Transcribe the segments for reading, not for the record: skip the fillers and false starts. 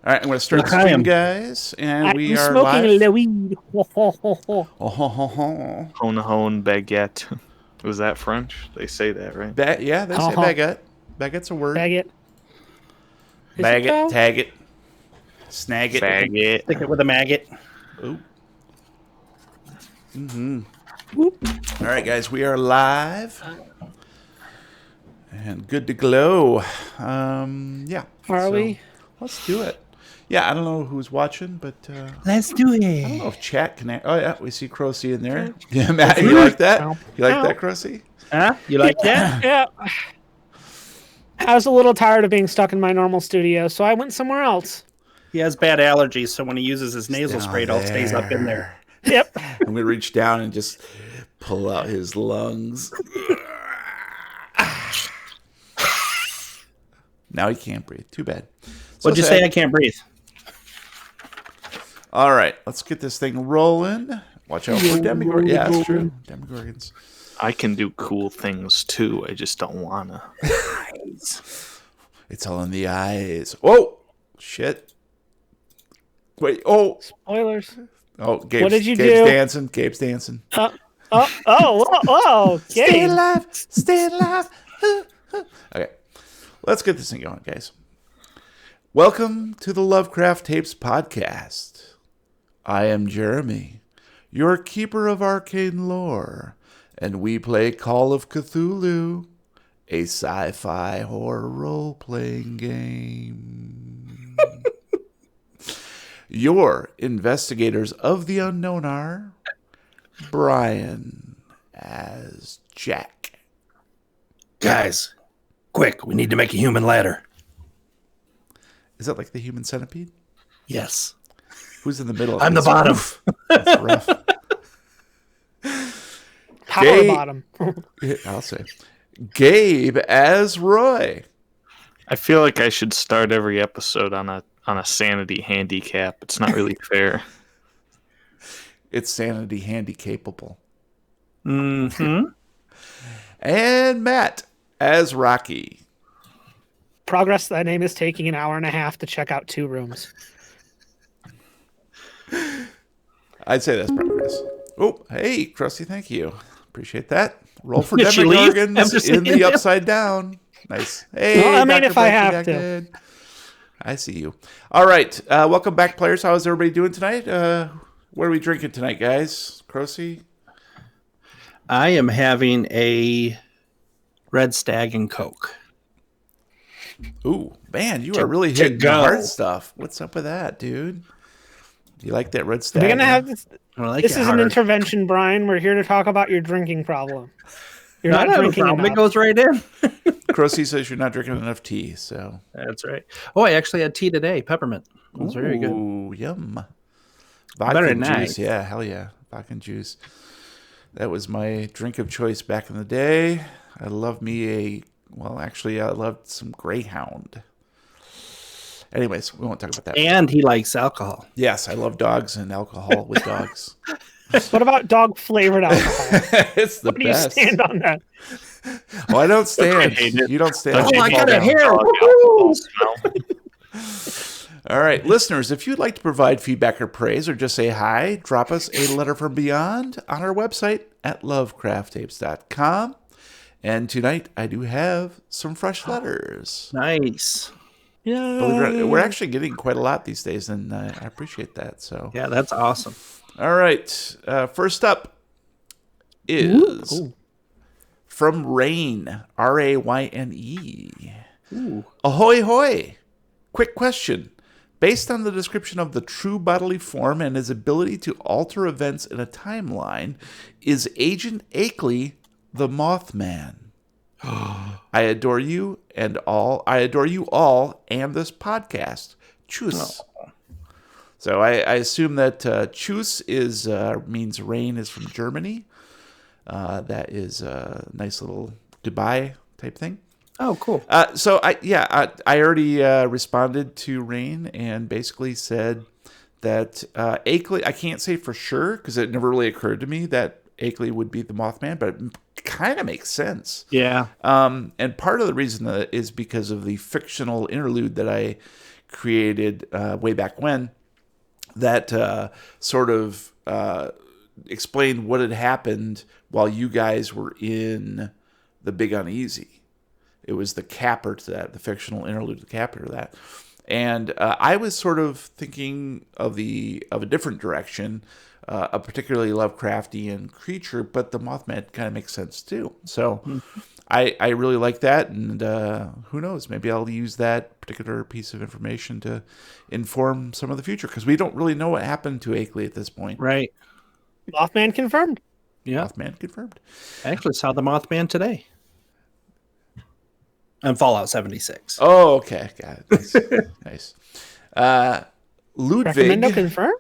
All right, I'm going to start the stream, guys, and we are smoking live. weed. Hone baguette. Was that French? They say that, right? Yeah, they say baguette. Baguette's a word. Baguette. Bag it, tag it, snag it. Baguette. Stick it with a maggot. Ooh. All right, guys, we are live and good to glow. Yeah. Are we? Let's do it. Yeah, I don't know who's watching, but Let's do it. I don't know if chat can. Oh yeah, we see Crocy in there. Yeah, Matt, you like that? You like that, Crocy? Huh? You like that? Yeah. I was a little tired of being stuck in my normal studio, so I went somewhere else. He has bad allergies, so when he uses his nasal spray, it all stays up in there. Yep. I'm gonna reach down and just pull out his lungs. Now he can't breathe. Too bad. What'd you say? I can't breathe. All right, let's get this thing rolling. Watch out for Demogorgons. Yeah, that's true. Demogorgons. I can do cool things too. I just don't wanna. It's all in the eyes. Oh, shit. Wait. Oh. Spoilers. Oh, Gabe's, What did you Gabe's do? dancing. Gabe's dancing. Oh, Stay alive. Stay alive. Okay, let's get this thing going, guys. Welcome to the Lovecraft Tapes podcast. I am Jeremy, your keeper of arcane lore, and we play Call of Cthulhu, a sci-fi horror role-playing game. Your investigators of the unknown are Brian as Jack. Guys, quick, we need to make a human ladder. Is that like the human centipede? Yes. Who's in the middle? I'm the bottom. That's rough. Power bottom. I'll say. Gabe as Roy. I feel like I should start every episode on a sanity handicap. It's not really fair. It's sanity handy capable. Mm-hmm. And Matt as Rocky. Progress that name is taking an hour and a half to check out 2 rooms. I'd say that's progress. Oh, hey, Krusty, thank you. Appreciate that. Roll for Did she leave? Demogorgons in the upside down. Nice. Hey, Well, I mean, Dr. if I Becky have to. Dad. I see you. All right. Welcome back, players. How is everybody doing tonight? What are we drinking tonight, guys? Crocy? I am having a Red Stag and Coke. Ooh, man, you are really hitting the hard stuff. What's up with that, dude? You like that Red Stag? We're gonna have this. Like This is an intervention, Brian. We're here to talk about your drinking problem. You're not drinking enough. It goes right in. Crocy says you're not drinking enough tea, so. That's right. Oh, I actually had tea today, peppermint. It was very good. Ooh, yum. Vodka Better and than juice, yeah, hell yeah. Vodka and juice. That was my drink of choice back in the day. I loved me I loved some Greyhound. Anyways, we won't talk about that. And he likes alcohol. Yes, I love dogs and alcohol with dogs. What about dog flavored alcohol? It's the Where do you best. stand on that? Oh, I don't stand. hate it. You don't stand. Don't you I hate got a that hair. dog Woo-hoo! alcohol smell? All right, listeners, if you'd like to provide feedback or praise or just say hi, drop us a letter from beyond on our website at lovecrafttapes.com. And tonight I do have some fresh letters. Nice. Yeah. We're actually getting quite a lot these days, and I appreciate that. So, Yeah, that's awesome. all right, first up is from Rain, Rayne. Ooh. Ahoy hoy! Quick question. Based on the description of the true bodily form and his ability to alter events in a timeline, is Agent Akeley the Mothman? I adore you all and this podcast. Tschüss. So I assume that Tschüss means rain is from Germany. That is a nice little goodbye type thing. Oh, cool. So I already responded to Rain and basically said that Akeley, I can't say for sure because it never really occurred to me that Akeley would be the Mothman, but it kind of makes sense. Yeah. And part of the reason is because of the fictional interlude that I created way back when that sort of explained what had happened while you guys were in the Big Uneasy. It was the capper to that, the fictional interlude, the capper to that. And I was sort of thinking of a different direction, a particularly Lovecraftian creature, but the Mothman kind of makes sense too. So I really like that, and who knows, maybe I'll use that particular piece of information to inform some of the future, because we don't really know what happened to Akeley at this point. Right. Mothman confirmed. Yeah. Mothman confirmed. I actually saw the Mothman today. On Fallout 76. Oh, okay. Got it. Nice. Recommendo confirm?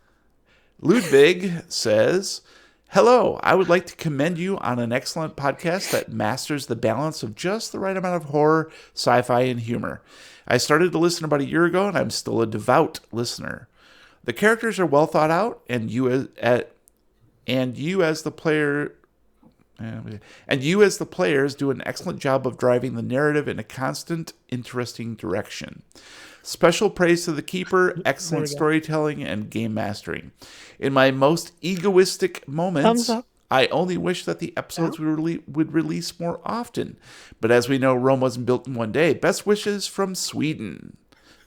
Ludwig says, hello, I would like to commend you on an excellent podcast that masters the balance of just the right amount of horror, sci-fi, and humor. I started to listen about a year ago, and I'm still a devout listener. The characters are well thought out, and you as the players do an excellent job of driving the narrative in a constant, interesting direction. Special praise to the Keeper, excellent storytelling, and game mastering. In my most egoistic moments, I only wish that the episodes would release more often. But as we know, Rome wasn't built in one day. Best wishes from Sweden.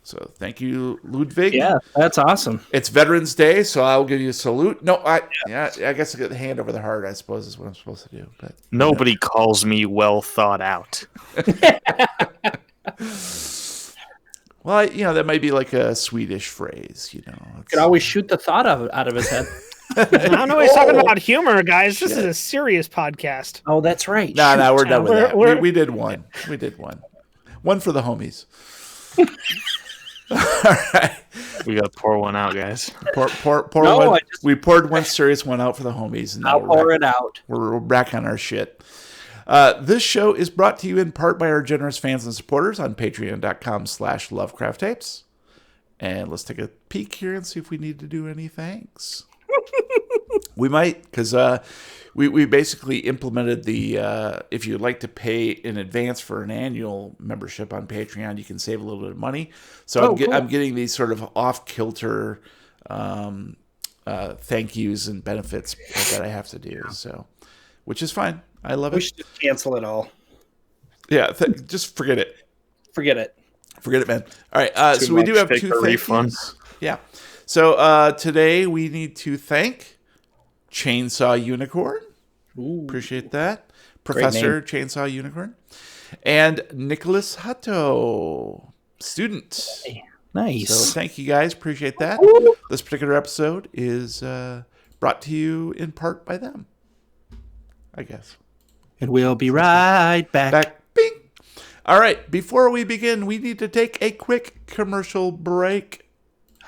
So thank you, Ludwig. Yeah, that's awesome. It's Veterans Day, so I'll give you a salute. No, I guess I get the hand over the heart, I suppose, is what I'm supposed to do. But Nobody calls me well thought out. Well, that might be like a Swedish phrase, You could always shoot the thought out of his head. I don't know. He's talking about humor, guys. This is a serious podcast. Oh, that's right. No, we're done with that. We did one. We did one. One for the homies. All right. We got to pour one out, guys. Pour one. We poured one serious one out for the homies. And I'll pour it out. We're back on our shit. This show is brought to you in part by our generous fans and supporters on patreon.com/Lovecraft Tapes. And let's take a peek here and see if we need to do any thanks. We might, because we basically implemented the if you'd like to pay in advance for an annual membership on Patreon, you can save a little bit of money. So I'm getting these sort of off-kilter thank yous and benefits that I have to do. So, which is fine. I love it. We should just cancel it all. Yeah, just forget it. Forget it, man. All right, so we do have two thank yous. Yeah. So today we need to thank Chainsaw Unicorn. Ooh. Appreciate that. Professor Chainsaw Unicorn. And Nicholas Hutto, student. Nice. So thank you guys. Appreciate that. This particular episode is brought to you in part by them, I guess. And we'll be right back. Bing. All right. Before we begin, we need to take a quick commercial break.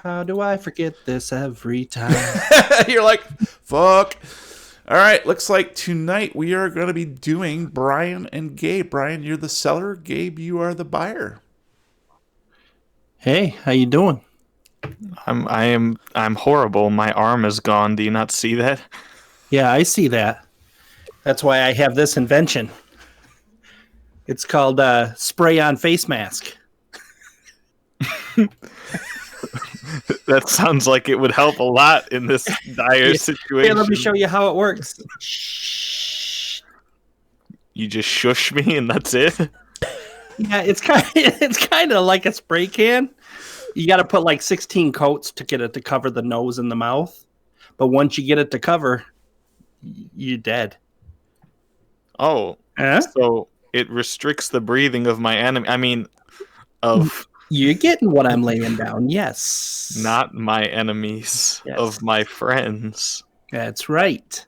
How do I forget this every time? You're like, fuck. All right. Looks like tonight we are going to be doing Brian and Gabe. Brian, you're the seller. Gabe, you are the buyer. Hey, how you doing? I'm horrible. My arm is gone. Do you not see that? Yeah, I see that. That's why I have this invention. It's called spray-on face mask. That sounds like it would help a lot in this dire situation. Here, let me show you how it works. Shh. You just shush me and that's it? Yeah, it's kind of like a spray can. You got to put like 16 coats to get it to cover the nose and the mouth. But once you get it to cover, you're dead. Oh, so it restricts the breathing of my enemy. I mean, of... You're getting what I'm laying down, yes. Not my enemies, of my friends. That's right.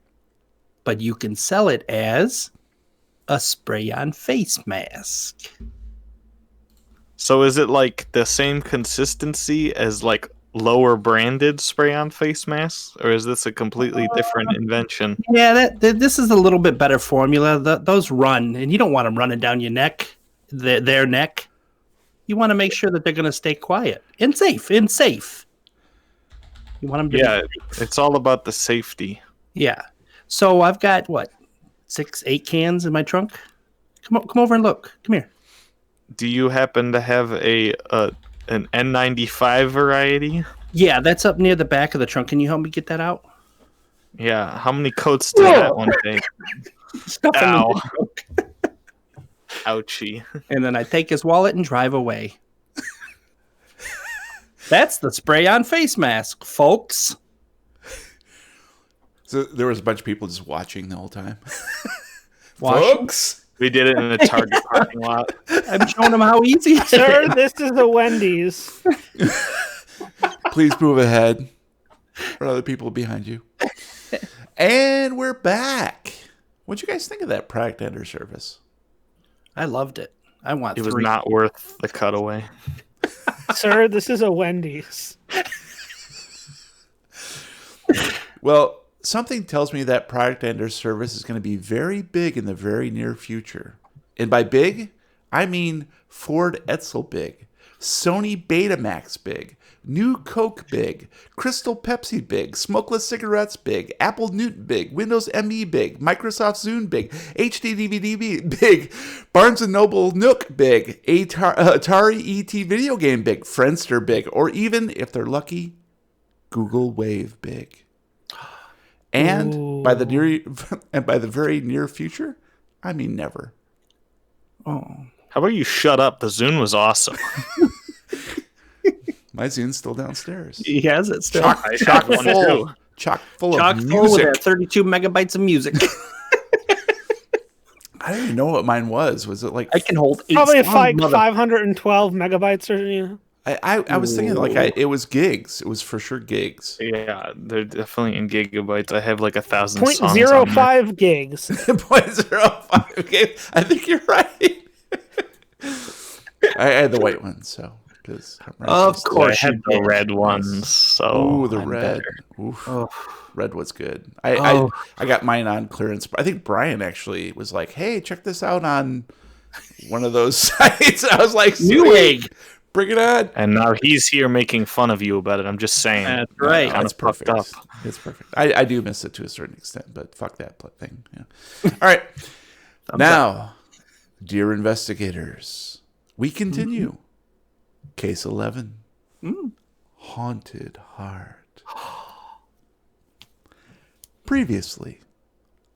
But you can sell it as a spray-on face mask. So is it like the same consistency as like lower branded spray-on face masks? Or is this a completely different invention? Yeah, this is a little bit better formula. Those run, and you don't want them running down your neck, their neck. You want to make sure that they're going to stay quiet and safe. You want them to be safe. It's all about the safety. Yeah. So I've got 6-8 cans in my trunk. Come over and look. Come here. Do you happen to have a an N95 variety. Yeah, that's up near the back of the trunk. Can you help me get that out? Yeah, how many coats does that one take? Stuff in Ow. the trunk. Ouchie. And then I take his wallet and drive away. That's the spray-on face mask, folks. So there was a bunch of people just watching the whole time. Washing? Folks, We did it in a Target parking lot. I'm showing him how easy it Sir, is. this is a Wendy's. please move ahead, or other people behind you. And we're back. What'd you guys think of that product ender service? I loved it. I want It was 3. not worth the cutaway. Sir, this is a Wendy's. Well, something tells me that product ender service is going to be very big in the very near future. And by big, I mean Ford Edsel big, Sony Betamax big, New Coke big, Crystal Pepsi big, Smokeless Cigarettes big, Apple Newton big, Windows ME big, Microsoft Zune big, HD DVD big, Barnes & Noble Nook big, Atari ET video game big, Friendster big, or even, if they're lucky, Google Wave big. And by the very near future, I mean never. Oh. How about you shut up? The Zune was awesome. My Zune's still downstairs. He has it still. Chock full. Chock full Chock of full with music. that 32 megabytes of music. I don't even know what mine was. Was it like I can hold 8 Probably songs, like mother- 512 megabytes or you know. I was thinking like it was gigs. It was for sure gigs. Yeah, they're definitely in gigabytes. I have like 1,000 Point songs zero on there. 0.05 gigs. 0.05. Okay, I think you're right. I had the white one, so because Of course I had you the did. red ones. So Ooh, the I'm red. better. Oof. Oh. Red was good. Oh. I got mine on clearance. I think Brian actually was like, "Hey, check this out on one of those sites." I was like, Newegg. "Sweet, bring it on." And now he's here making fun of you about it. I'm just saying. That's right. Kinda That's perfect. fucked up. It's perfect. I do miss it to a certain extent, but fuck that thing. Yeah. All right. Now, dear investigators, we continue. Case 11. Haunted Heart. Previously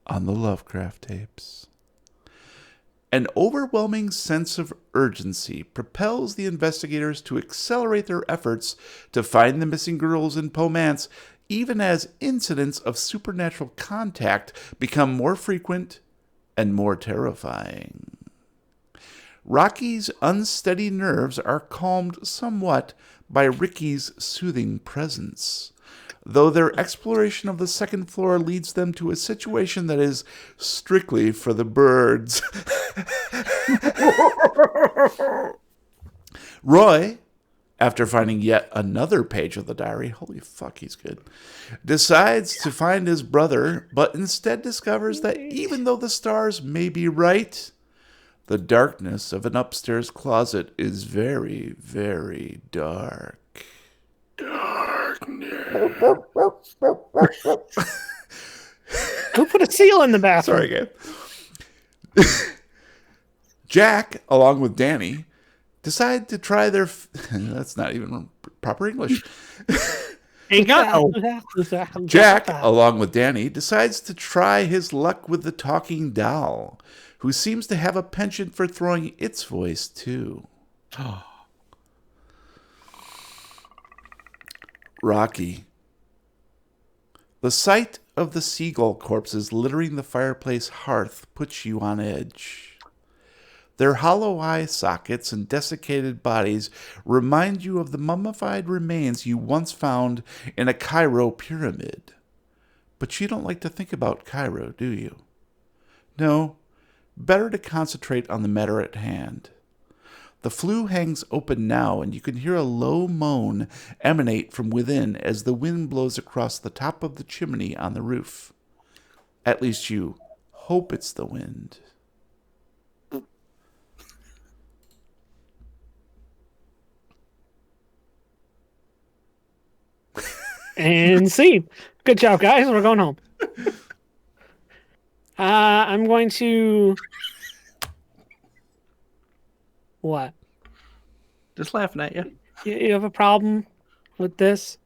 on the Lovecraft tapes. An overwhelming sense of urgency propels the investigators to accelerate their efforts to find the missing girls in Pomance, even as incidents of supernatural contact become more frequent and more terrifying. Rocky's unsteady nerves are calmed somewhat by Ricky's soothing presence, though their exploration of the second floor leads them to a situation that is strictly for the birds. Roy, after finding yet another page of the diary, holy fuck, he's good, decides to find his brother, but instead discovers that even though the stars may be right, the darkness of an upstairs closet is very, very dark. Who put a seal in the bathroom? Sorry, Gabe. Jack, along with Danny, decide to try their... That's not even proper English. Ain't got no. Jack, along with Danny, decides to try his luck with the talking doll, who seems to have a penchant for throwing its voice, too. Rocky. The sight of the seagull corpses littering the fireplace hearth puts you on edge. Their hollow eye sockets and desiccated bodies remind you of the mummified remains you once found in a Cairo pyramid. But you don't like to think about Cairo, do you? No, better to concentrate on the matter at hand. The flue hangs open now, and you can hear a low moan emanate from within as the wind blows across the top of the chimney on the roof. At least you hope it's the wind. And see. Good job, guys. We're going home. I'm going to... What? Just laughing at you. You have a problem with this?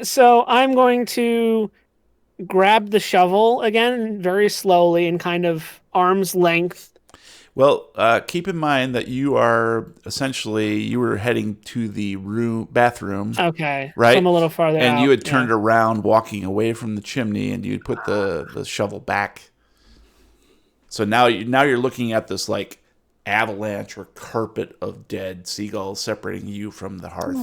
So I'm going to grab the shovel again very slowly and kind of arm's length. Well, keep in mind that you were heading to the bathroom, Okay, so I'm right? a little farther And out. you had yeah. turned around, walking away from the chimney, and you'd put the shovel back. So now you're looking at this like avalanche or carpet of dead seagulls separating you from the hearth.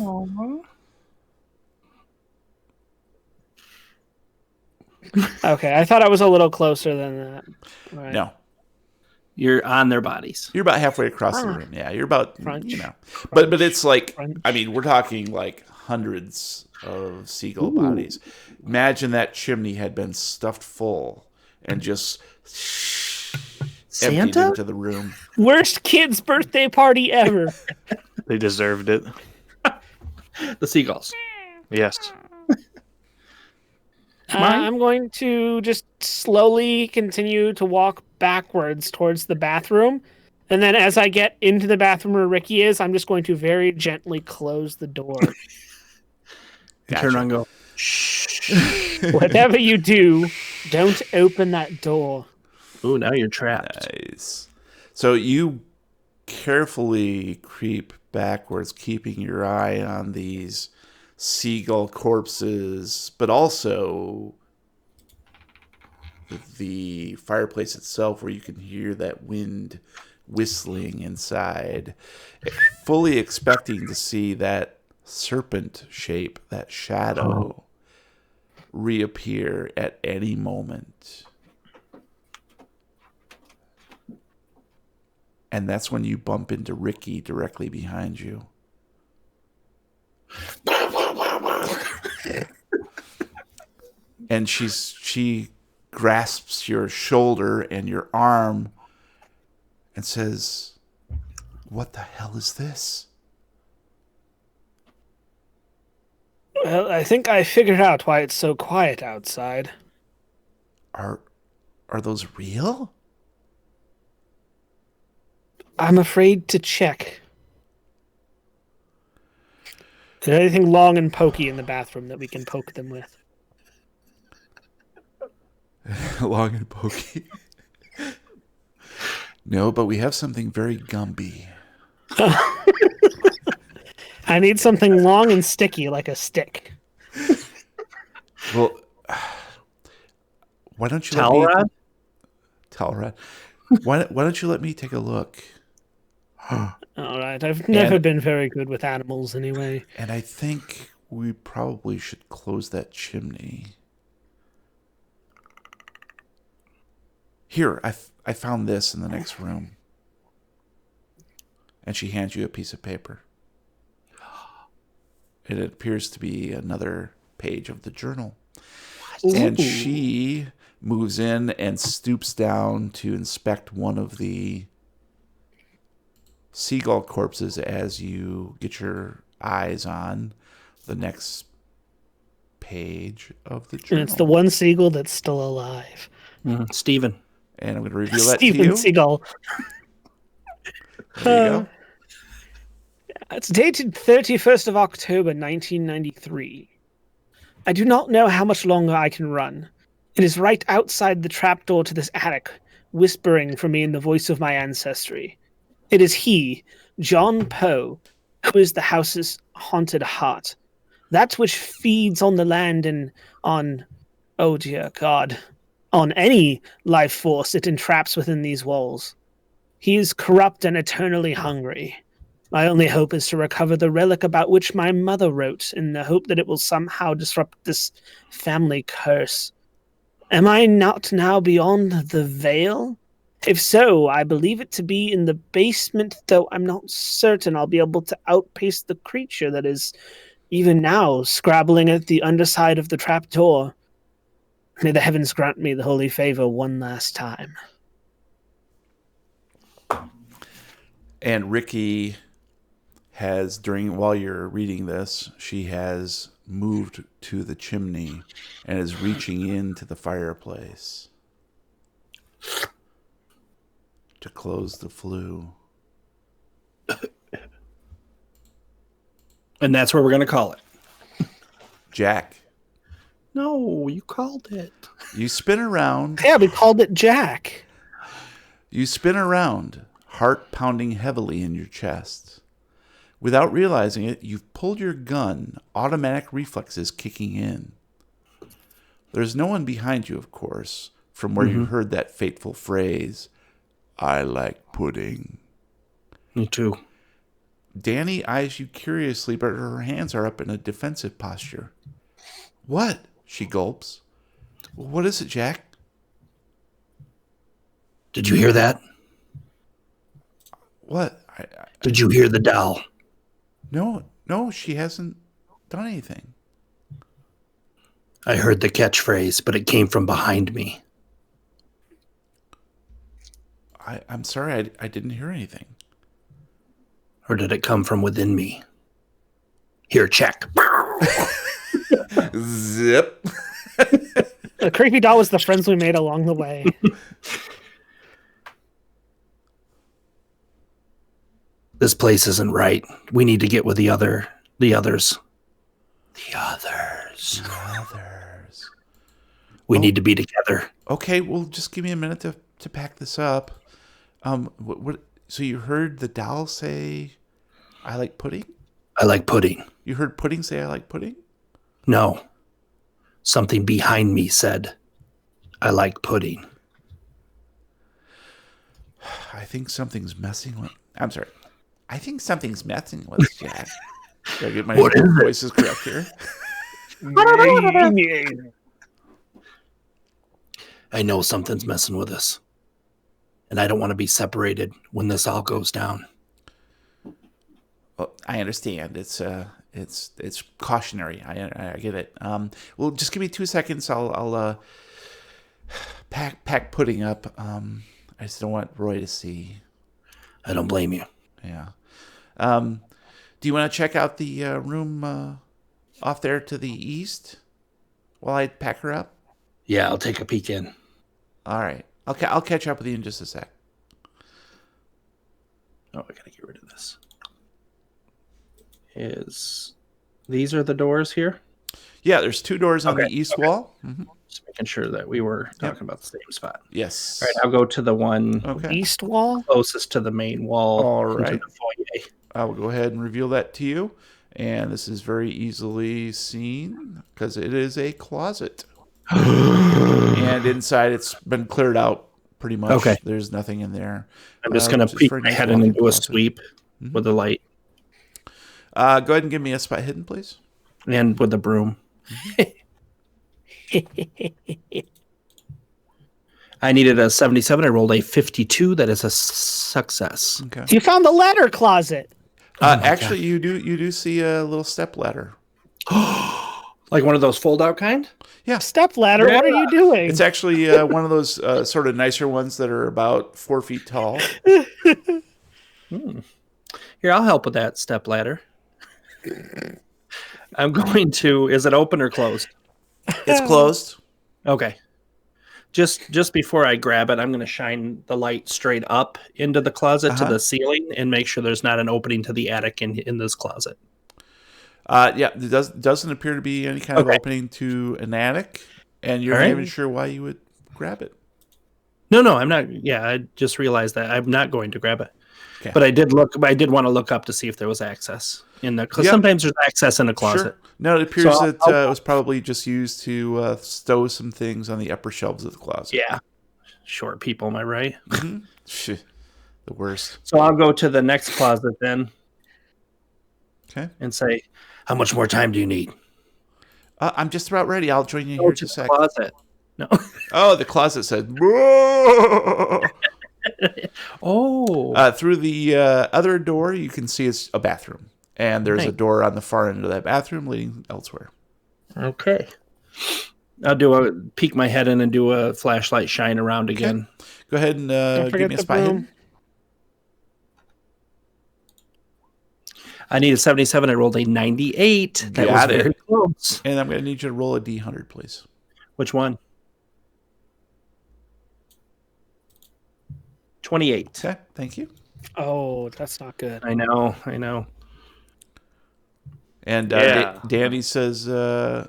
Okay, I thought I was a little closer than that. Right. No, You're on their bodies. you're about halfway across the room. Yeah, you're about Crunch. but it's like Crunch. I mean we're talking like hundreds of seagull bodies. Imagine that chimney had been stuffed full and just emptied Santa? into the room. Worst kid's birthday party ever. They deserved it. The seagulls. Yes. I'm going to just slowly continue to walk backwards towards the bathroom. And then as I get into the bathroom where Ricky is, I'm just going to very gently close the door. You turn around and go, shh. Whatever you do, don't open that door. Ooh, now you're trapped. Nice. So you carefully creep backwards, keeping your eye on these seagull corpses, but also the fireplace itself, where you can hear that wind whistling inside, fully expecting to see that serpent shape, that shadow, reappear at any moment. And that's when you bump into Ricky directly behind you. And she grasps your shoulder and your arm and says, "What the hell is this?" Well, I think I figured out why it's so quiet outside. Are those real? I'm afraid to check. Is there anything long and pokey in the bathroom that we can poke them with? Long and pokey. No, but we have something very Gumby. I need something long and sticky like a stick. Well, why don't you Towel let me... rod? Towel rod. Why don't you let me take a look? All right, I've never been very good with animals anyway. And I think we probably should close that chimney. Here, I found this in the next room. And she hands you a piece of paper. And it appears to be another page of the journal. And she moves in and stoops down to inspect one of the seagull corpses as you get your eyes on the next page of the journal. And it's the one seagull that's still alive. Steven. And I'm going to reveal that to Steven you. Seagull. There you go. It's dated 31st of October, 1993. I do not know how much longer I can run. It is right outside the trapdoor to this attic, whispering for me in the voice of my ancestry. It is he, John Poe, who is the house's haunted heart. That which feeds on the land and on, oh dear God, on any life force it entraps within these walls. He is corrupt and eternally hungry. My only hope is to recover the relic about which my mother wrote, in the hope that it will somehow disrupt this family curse. Am I not now beyond the veil? If so, I believe it to be in the basement, though I'm not certain I'll be able to outpace the creature that is, even now, scrabbling at the underside of the trapdoor. May the heavens grant me the holy favor one last time. And Ricky has, while you're reading this, she has moved to the chimney and is reaching into the fireplace to close the flue. And that's where we're going to call it. Jack. No, you called it. You spin around. Yeah, we called it Jack. You spin around, heart pounding heavily in your chest. Without realizing it, you've pulled your gun, automatic reflexes kicking in. There's no one behind you, of course, from where you heard that fateful phrase, I like pudding. Me too. Danny eyes you curiously, but her hands are up in a defensive posture. What? She gulps. What is it, Jack? Did you hear that? What? Did you hear the doll? No, she hasn't done anything. I heard the catchphrase, but it came from behind me. I'm sorry, I didn't hear anything. Or did it come from within me? Here, check. Zip. The creepy doll was the friends we made along the way. This place isn't right. We need to get with the others. The others. We need to be together. Okay, well, just give me a minute to pack this up. What? So you heard the doll say, "I like pudding"? I like pudding. You heard pudding say, "I like pudding"? No. Something behind me said, I like pudding. I think something's messing with. I'm sorry. I think something's messing with us, Jack. Gotta get my voices correct here. I know something's messing with us. And I don't want to be separated when this all goes down. Well, I understand. It's cautionary. I get it. Well, just give me 2 seconds. I'll pack pudding up. I just don't want Roy to see. I don't blame you. Yeah. Do you want to check out the room off there to the east while I pack her up? Yeah, I'll take a peek in. All right. Okay, I'll catch up with you in just a sec. Oh, I gotta get rid of this. These are the doors here? Yeah, there's 2 doors on the east wall. Mm-hmm. Just making sure that we were talking about the same spot. Yes. All right, I'll go to the one East wall? closest to the main wall. All right. Into the foyer. I will go ahead and reveal that to you. And this is very easily seen because it is a closet. And inside it's been cleared out pretty much. Okay. There's nothing in there. I'm just going to peek my head in and do a sweep with the light. Go ahead and give me a spot hidden, please. And with the broom. I needed a 77. I rolled a 52. That is a success. Okay. You found the ladder closet. Actually, you do see a little step ladder. Like one of those fold-out kind? Yeah. Step ladder? Yeah. What are you doing? It's actually one of those sort of nicer ones that are about 4 feet tall. Here, I'll help with that step ladder. I'm going to... Is it open or closed? It's closed. Okay. Just before I grab it, I'm going to shine the light straight up into the closet to the ceiling and make sure there's not an opening to the attic in this closet. Yeah, it doesn't appear to be any kind of opening to an attic, and you're not even sure why you would grab it. No, I'm not. Yeah, I just realized that I'm not going to grab it. Okay. But I did want to look up to see if there was access in the. Because sometimes there's access in a closet. Sure. No, it appears that it was probably just used to stow some things on the upper shelves of the closet. Yeah, short people, am I right? Mm-hmm. The worst. So I'll go to the next closet then. Okay. And say, how much more time do you need? I'm just about ready. I'll join you here in just a sec. Closet. No. Oh, the closet said. Oh. Through the other door, you can see it's a bathroom, and there's a door on the far end of that bathroom leading elsewhere. Okay. I'll peek my head in and do a flashlight shine around again. Go ahead and give me a spot hidden. I need a 77. I rolled a 98. That was very close. And I'm going to need you to roll a D100, please. Which one? 28. Okay, thank you. Oh, that's not good. I know. And Yeah. Danny says, "Okay,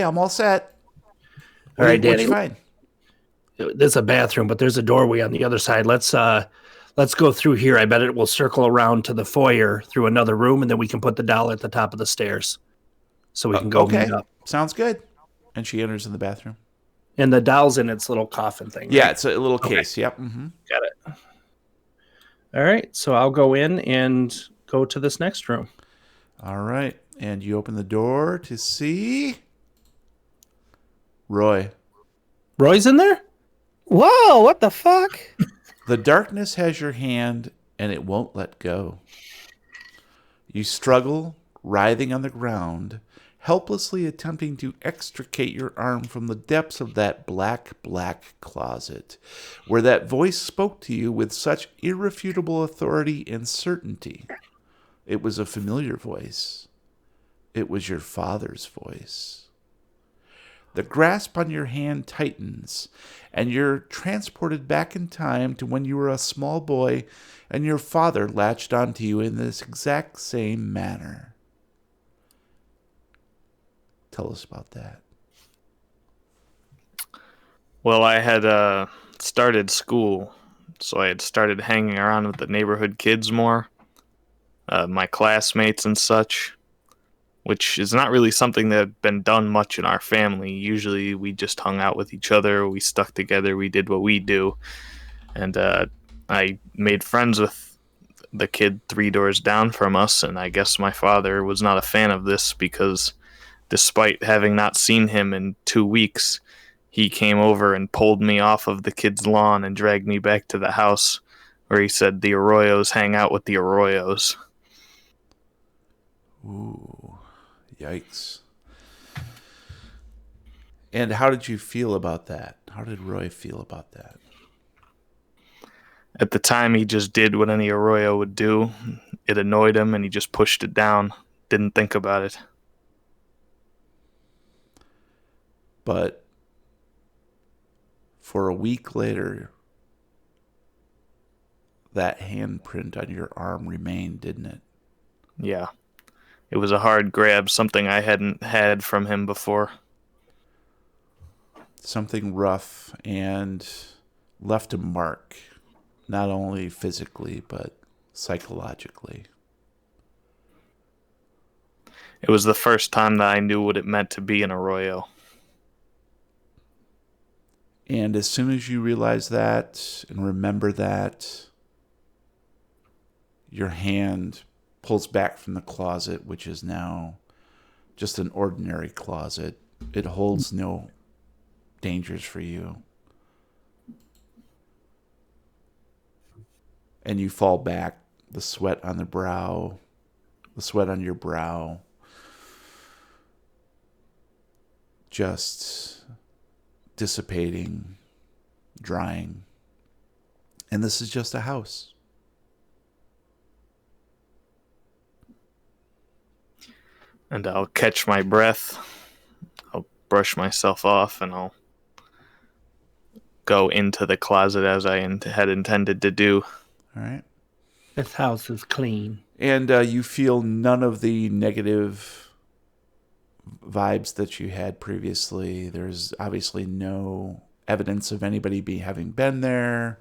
I'm all set." All right, What'd you Danny. find? There's a bathroom, but there's a doorway on the other side. Let's go through here. I bet it will circle around to the foyer through another room, and then we can put the doll at the top of the stairs, so we can go Okay, meet up. sounds good. And she enters in the bathroom. And the doll's in its little coffin thing. Yeah, right? it's a little case. Yep. Mm-hmm. Got it. All right, so I'll go in and go to this next room. All right, and you open the door to see Roy. Roy's in there? Whoa, what the fuck? The darkness has your hand, and it won't let go. You struggle, writhing on the ground, helplessly attempting to extricate your arm from the depths of that black closet, where that voice spoke to you with such irrefutable authority and certainty. It was a familiar voice. It was your father's voice. The grasp on your hand tightens, and you're transported back in time to when you were a small boy and your father latched onto you in this exact same manner. Tell us about that. Well, I had started school, so I had started hanging around with the neighborhood kids more, my classmates and such, which is not really something that had been done much in our family. Usually we just hung out with each other, we stuck together, we did what we do, and I made friends with the kid 3 doors down from us, and I guess my father was not a fan of this because despite having not seen him in 2 weeks, he came over and pulled me off of the kid's lawn and dragged me back to the house where he said the Arroyos hang out with the Arroyos. Ooh, yikes. And how did you feel about that? How did Roy feel about that? At the time, he just did what any Arroyo would do. It annoyed him, and he just pushed it down. Didn't think about it. But for a week later, that handprint on your arm remained, didn't it? Yeah. It was a hard grab, something I hadn't had from him before. Something rough and left a mark, not only physically, but psychologically. It was the first time that I knew what it meant to be an Arroyo. And as soon as you realize that and remember that, your hand pulls back from the closet, which is now just an ordinary closet. It holds no dangers for you. And you fall back, the sweat on your brow, just dissipating, drying. And this is just a house. And I'll catch my breath. I'll brush myself off, and I'll go into the closet as I had intended to do. All right. This house is clean. And you feel none of the negative vibes that you had previously. There's obviously no evidence of anybody having been there.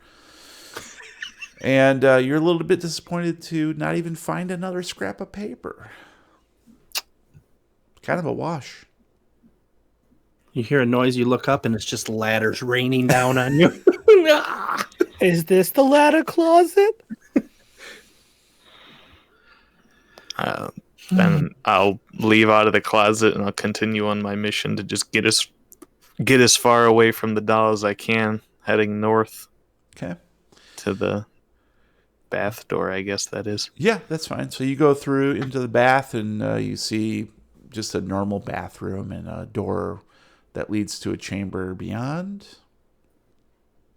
And you're a little bit disappointed to not even find another scrap of paper. Kind of a wash. You hear a noise, you look up, and it's just ladders raining down on you. Is this the ladder closet? Then I'll leave out of the closet and I'll continue on my mission to just get as far away from the doll as I can, heading north. Okay. To the bath door, I guess that is. Yeah, that's fine. So you go through into the bath and you see just a normal bathroom and a door that leads to a chamber beyond.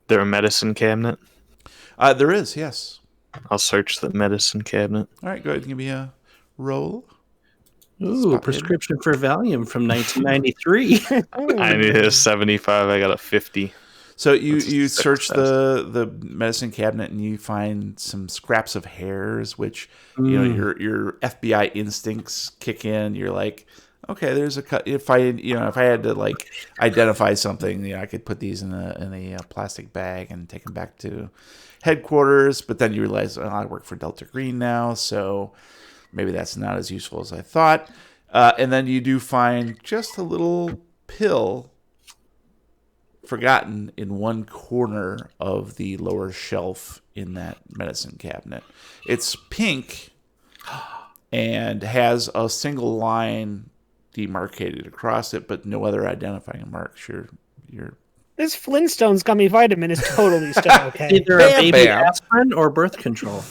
There a medicine cabinet? There is, yes. I'll search the medicine cabinet. All right, go ahead and give me a roll. Ooh, Spot prescription for Valium from 1993. I needed a 75. I got a 50. So you That's search fast. the medicine cabinet and you find some scraps of hairs, which your FBI instincts kick in. You're like, okay, there's a cut. If I had to like identify something, I could put these in a plastic bag and take them back to headquarters. But then you realize, I work for Delta Green now, so maybe that's not as useful as I thought. And then you do find just a little pill forgotten in one corner of the lower shelf in that medicine cabinet. It's pink and has a single line demarcated across it, but no other identifying marks. You're This Flintstones gummy vitamin is totally still okay. Either Bam, a baby bam. aspirin or birth control.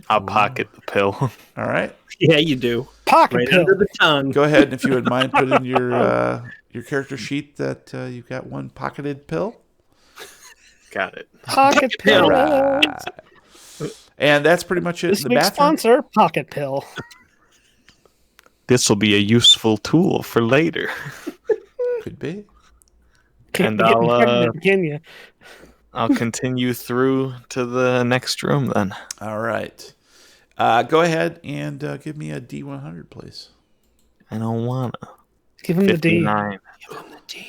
I'll pocket the pill. all right. Yeah, you do. Pocket Right pill. under the tongue. Go ahead, and if you would mind, put in your character sheet that you've got one pocketed pill. Got it. Pocket pill. Right. And that's pretty much it This in the week's bathroom. sponsor, Pocket Pill. This will be a useful tool for later. Could be. Can't And be getting I'll, pregnant, can you? I'll continue through to the next room then. All right. Go ahead and give me a D100, please. I don't wanna. Give him the D. 59.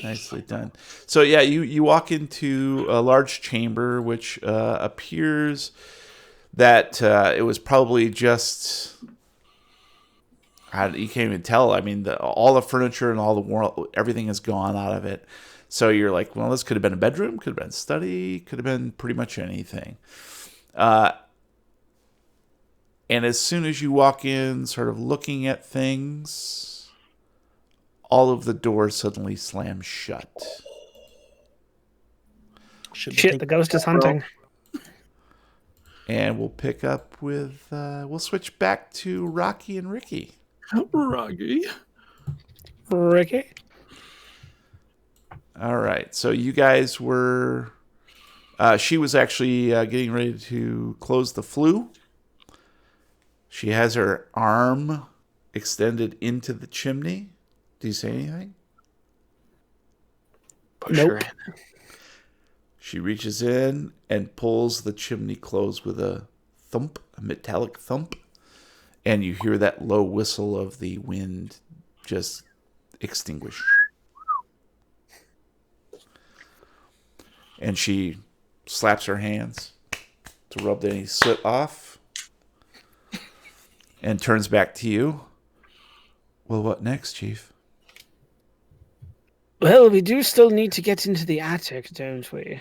Nicely done. So yeah, you walk into a large chamber, which appears that it was probably just you can't even tell. I mean, all the furniture and all the wall, everything is gone out of it. So you're like, well, this could have been a bedroom, could have been a study, could have been pretty much anything. And as soon as you walk in, sort of looking at things, all of the doors suddenly slam shut. Shit, the ghost is hunting. And we'll pick up with, we'll switch back to Rocky and Ricky. Ruggy. Ricky? All right. So you guys were, she was actually getting ready to close the flue. She has her arm extended into the chimney. Do you say anything? Push Nope. her in. She reaches in and pulls the chimney closed with a thump, a metallic thump. And you hear that low whistle of the wind just extinguish. And she slaps her hands to rub any soot off and turns back to you. Well, what next, Chief? Well, we do still need to get into the attic, don't we?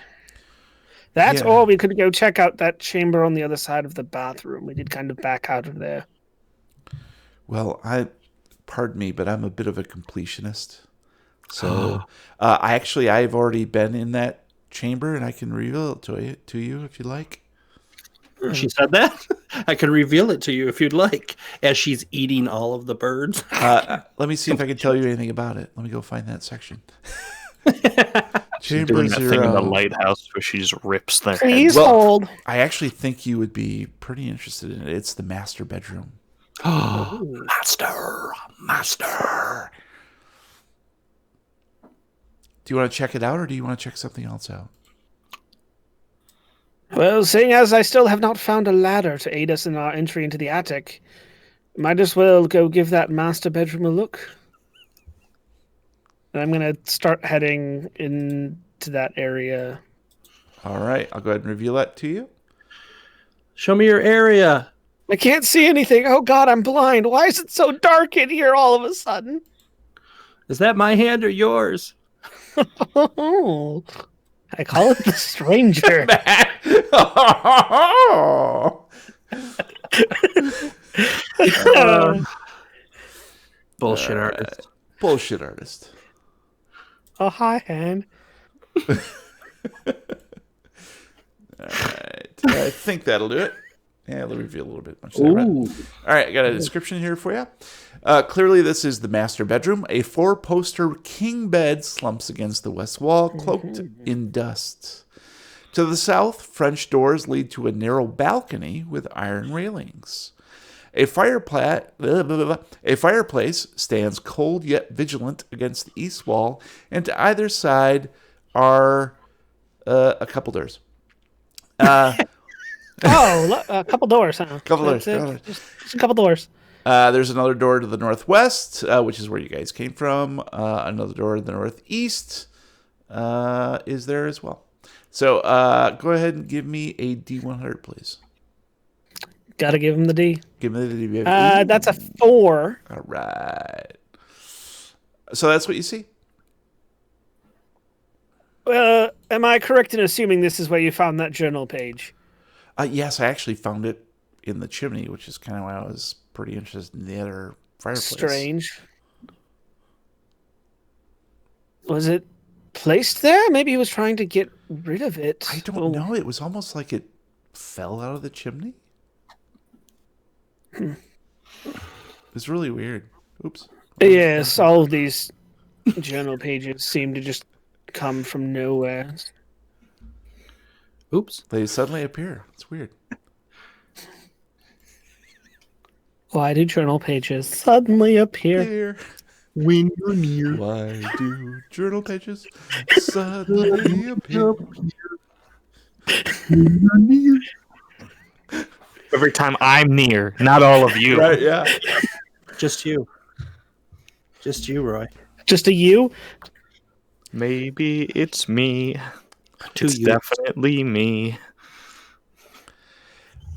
That's Yeah. or we could go check out that chamber on the other side of the bathroom. We did kind of back out of there. Well, pardon me, but I'm a bit of a completionist. So I've already been in that chamber and I can reveal it to you if you like. She said that? I can reveal it to you if you'd like, as she's eating all of the birds. Let me see if I can tell you anything about it. Let me go find that section. Chamber Doing that thing in the 0. lighthouse where she just rips their Please heads. Well- hold. I actually think you would be pretty interested in it. It's the master bedroom. Master. Do you want to check it out or do you want to check something else out? Well, seeing as I still have not found a ladder to aid us in our entry into the attic, might as well go give that master bedroom a look. And I'm going to start heading into that area. All right. I'll go ahead and reveal that to you. Show me your area. I can't see anything. Oh god, I'm blind. Why is it so dark in here all of a sudden? Is that my hand or yours? Oh, I call it the stranger. Bullshit artist. Bullshit artist. Oh, hi, hand. All right. I think that'll do it. Yeah, let me reveal a little bit much. All right, I got a description here for you. Clearly, this is the master bedroom. A 4-poster king bed slumps against the west wall, cloaked in dust. To the south, French doors lead to a narrow balcony with iron railings. A fireplace stands cold yet vigilant against the east wall, and to either side are A couple doors. A couple doors, huh? Couple doors. That's it. Just a couple doors. There's another door to the northwest, which is where you guys came from. Another door to the northeast is there as well. So go ahead and give me a D100, please. Gotta give him the D. Give me the D. That's a 4. All right. So that's what you see? Am I correct in assuming this is where you found that journal page? Yes, I actually found it in the chimney, which is kind of why I was pretty interested in the other fireplace. Strange. Was it placed there? Maybe he was trying to get rid of it. I don't know. It was almost like it fell out of the chimney. It's really weird. Oops. Yes, all of these journal pages seem to just come from nowhere. Oops. They suddenly appear. It's weird. Why do journal pages suddenly appear? Here. When you're near. Why do journal pages suddenly appear? Every time I'm near, not all of you. Right, yeah. Just you. Just you, Roy. Just a you? Maybe it's me. It's you. definitely me.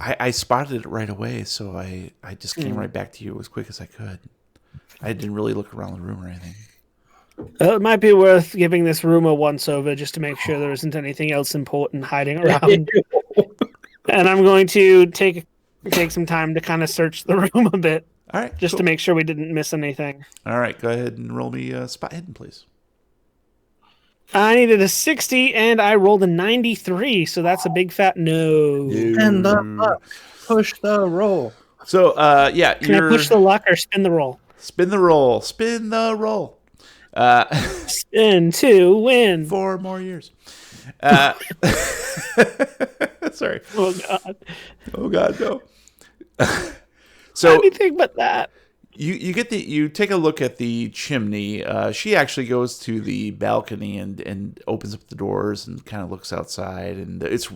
I spotted it right away, so I just came right back to you as quick as I could. I didn't really look around the room or anything. It might be worth giving this room a once-over just to make sure there isn't anything else important hiding around. And I'm going to take some time to kind of search the room a bit. All right. Just to make sure we didn't miss anything. All right. Go ahead and roll me spot hidden, please. I needed a 60 and I rolled a 93, so that's a big fat no. And the luck. Push the roll. So, yeah. Can I push the luck or spin the roll? Spin the roll. Spin the roll. Spin to win. 4 more years. Sorry. Oh, God. Oh, God, no. So anything but that. You take a look at the chimney. She actually goes to the balcony and opens up the doors and kind of looks outside, and it's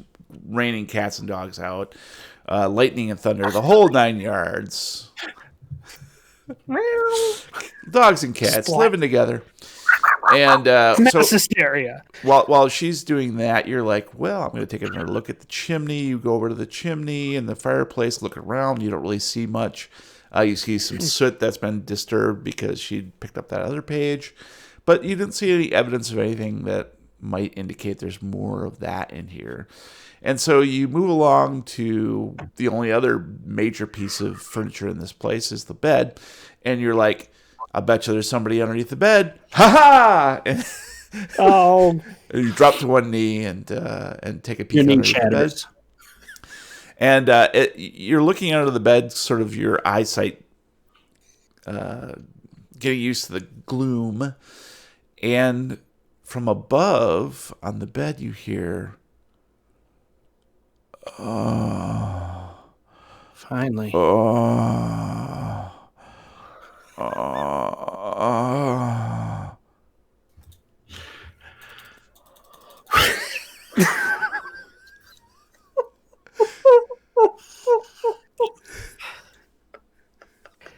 raining cats and dogs out, lightning and thunder, the whole 9 yards. Dogs and cats living together. And mass hysteria. While she's doing that, you're like, well, I'm going to take another look at the chimney. You go over to the chimney and the fireplace, look around. You don't really see much. You see some soot that's been disturbed because she picked up that other page. But you didn't see any evidence of anything that might indicate there's more of that in here. And so you move along to the only other major piece of furniture in this place is the bed. And you're like, I bet you there's somebody underneath the bed. Ha ha! Oh. And you drop to one knee and take a peek underneath the bed. And you're looking under the bed, sort of your eyesight getting used to the gloom. And from above on the bed, you hear, finally.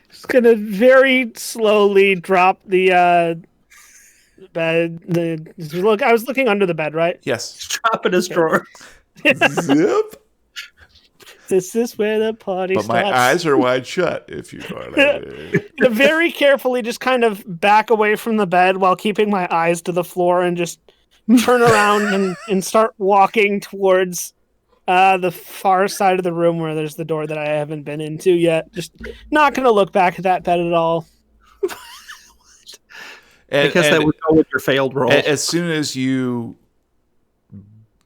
Just gonna very slowly drop the bed. Look, I was looking under the bed, right? yes. Drop in his drawer. Zip. This is where the party But starts. my eyes are wide shut, if you know what I mean. Very carefully just kind of back away from the bed while keeping my eyes to the floor and just turn around and start walking towards the far side of the room where there's the door that I haven't been into yet. Just not going to look back at that bed at all. I guess that would go with your failed roll. As soon as you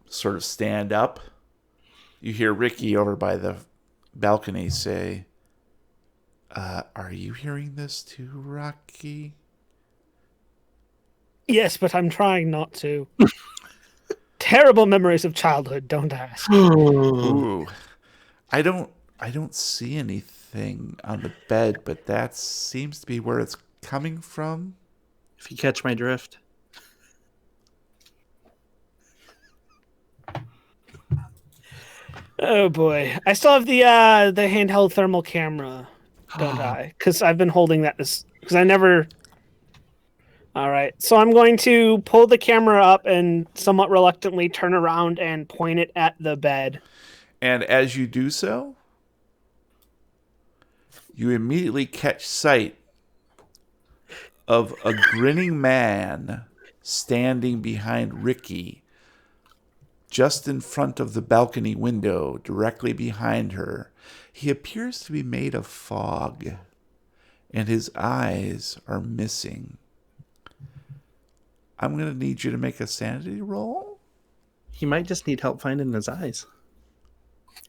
sort of stand up, you hear Ricky over by the balcony say, are you hearing this too, Rocky? Yes, but I'm trying not to. Terrible memories of childhood, don't ask. Ooh. I don't see anything on the bed, but that seems to be where it's coming from. If you catch my drift. Oh boy, I still have the handheld thermal camera, don't I? Because I've been holding that because I never. All right, so I'm going to pull the camera up and somewhat reluctantly turn around and point it at the bed. And as you do so, you immediately catch sight of a grinning man standing behind Ricky, just in front of the balcony window, directly behind her. He appears to be made of fog, and his eyes are missing. I'm going to need you to make a sanity roll. He might just need help finding his eyes.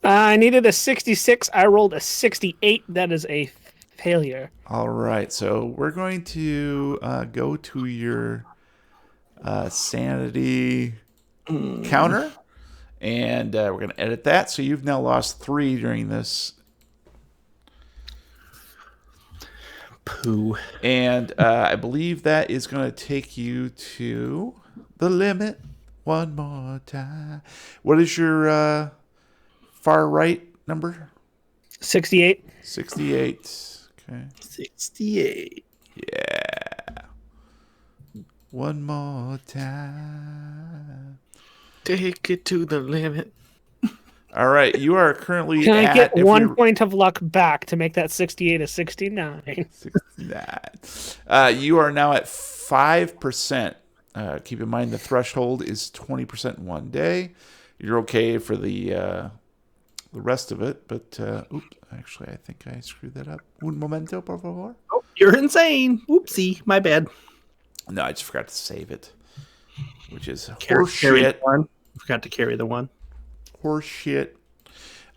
I needed a 66. I rolled a 68. That is a failure. All right, so we're going to go to your sanity counter, and we're going to edit that. So you've now lost 3 during this. Pooh. And I believe that is going to take you to the limit one more time. What is your far right number? 68. 68. Okay. 68. Yeah. One more time. Take it to the limit. All right. You are currently Can I at... get if 1 you're- point of luck back to make that 68 a 69? 69. You are now at 5%. Keep in mind the threshold is 20% in one day. You're okay for the rest of it, but oops, actually, I think I screwed that up. Un momento, por favor. Oh, you're insane. Whoopsie. My bad. No, I just forgot to save it, which is Carry horseshit. the one. Forgot to carry the one. Horseshit.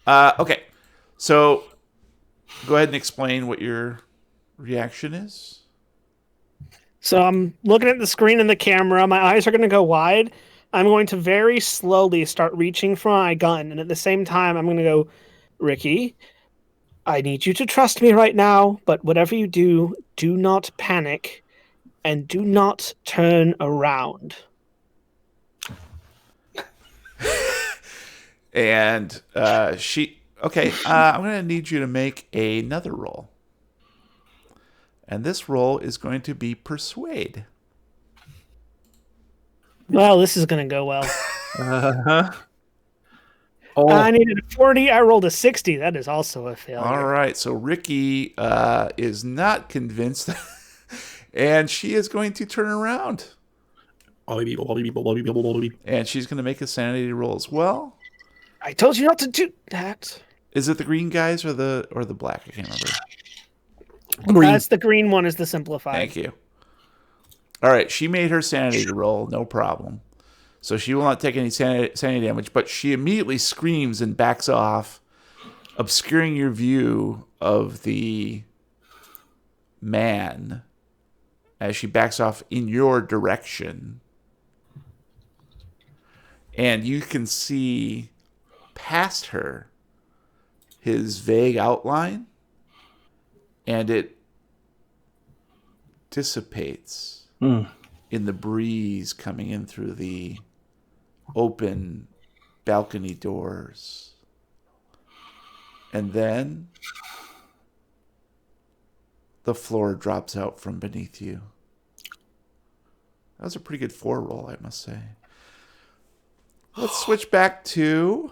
Okay, so go ahead and explain what your reaction is. So I'm looking at the screen and the camera. My eyes are going to go wide. I'm going to very slowly start reaching for my gun. And at the same time, I'm going to go, Ricky, I need you to trust me right now. But whatever you do, do not panic and do not turn around. And okay, I'm going to need you to make another roll. And this roll is going to be persuade. Well, this is going to go well. Uh-huh. Oh, I needed a 40. I rolled a 60. That is also a failure. All right, so Ricky is not convinced, and she is going to turn around. And she's going to make a sanity roll as well. I told you not to do that. Is it the green guys or the black? I can't remember. green. That's the green one is the simplified. Thank you. All right, she made her sanity roll, no problem. So she will not take any sanity damage, but she immediately screams and backs off, obscuring your view of the man as she backs off in your direction. And you can see past her his vague outline, and it dissipates in the breeze coming in through the open balcony doors. And then the floor drops out from beneath you. That was a pretty good 4 roll, I must say. Let's switch back to...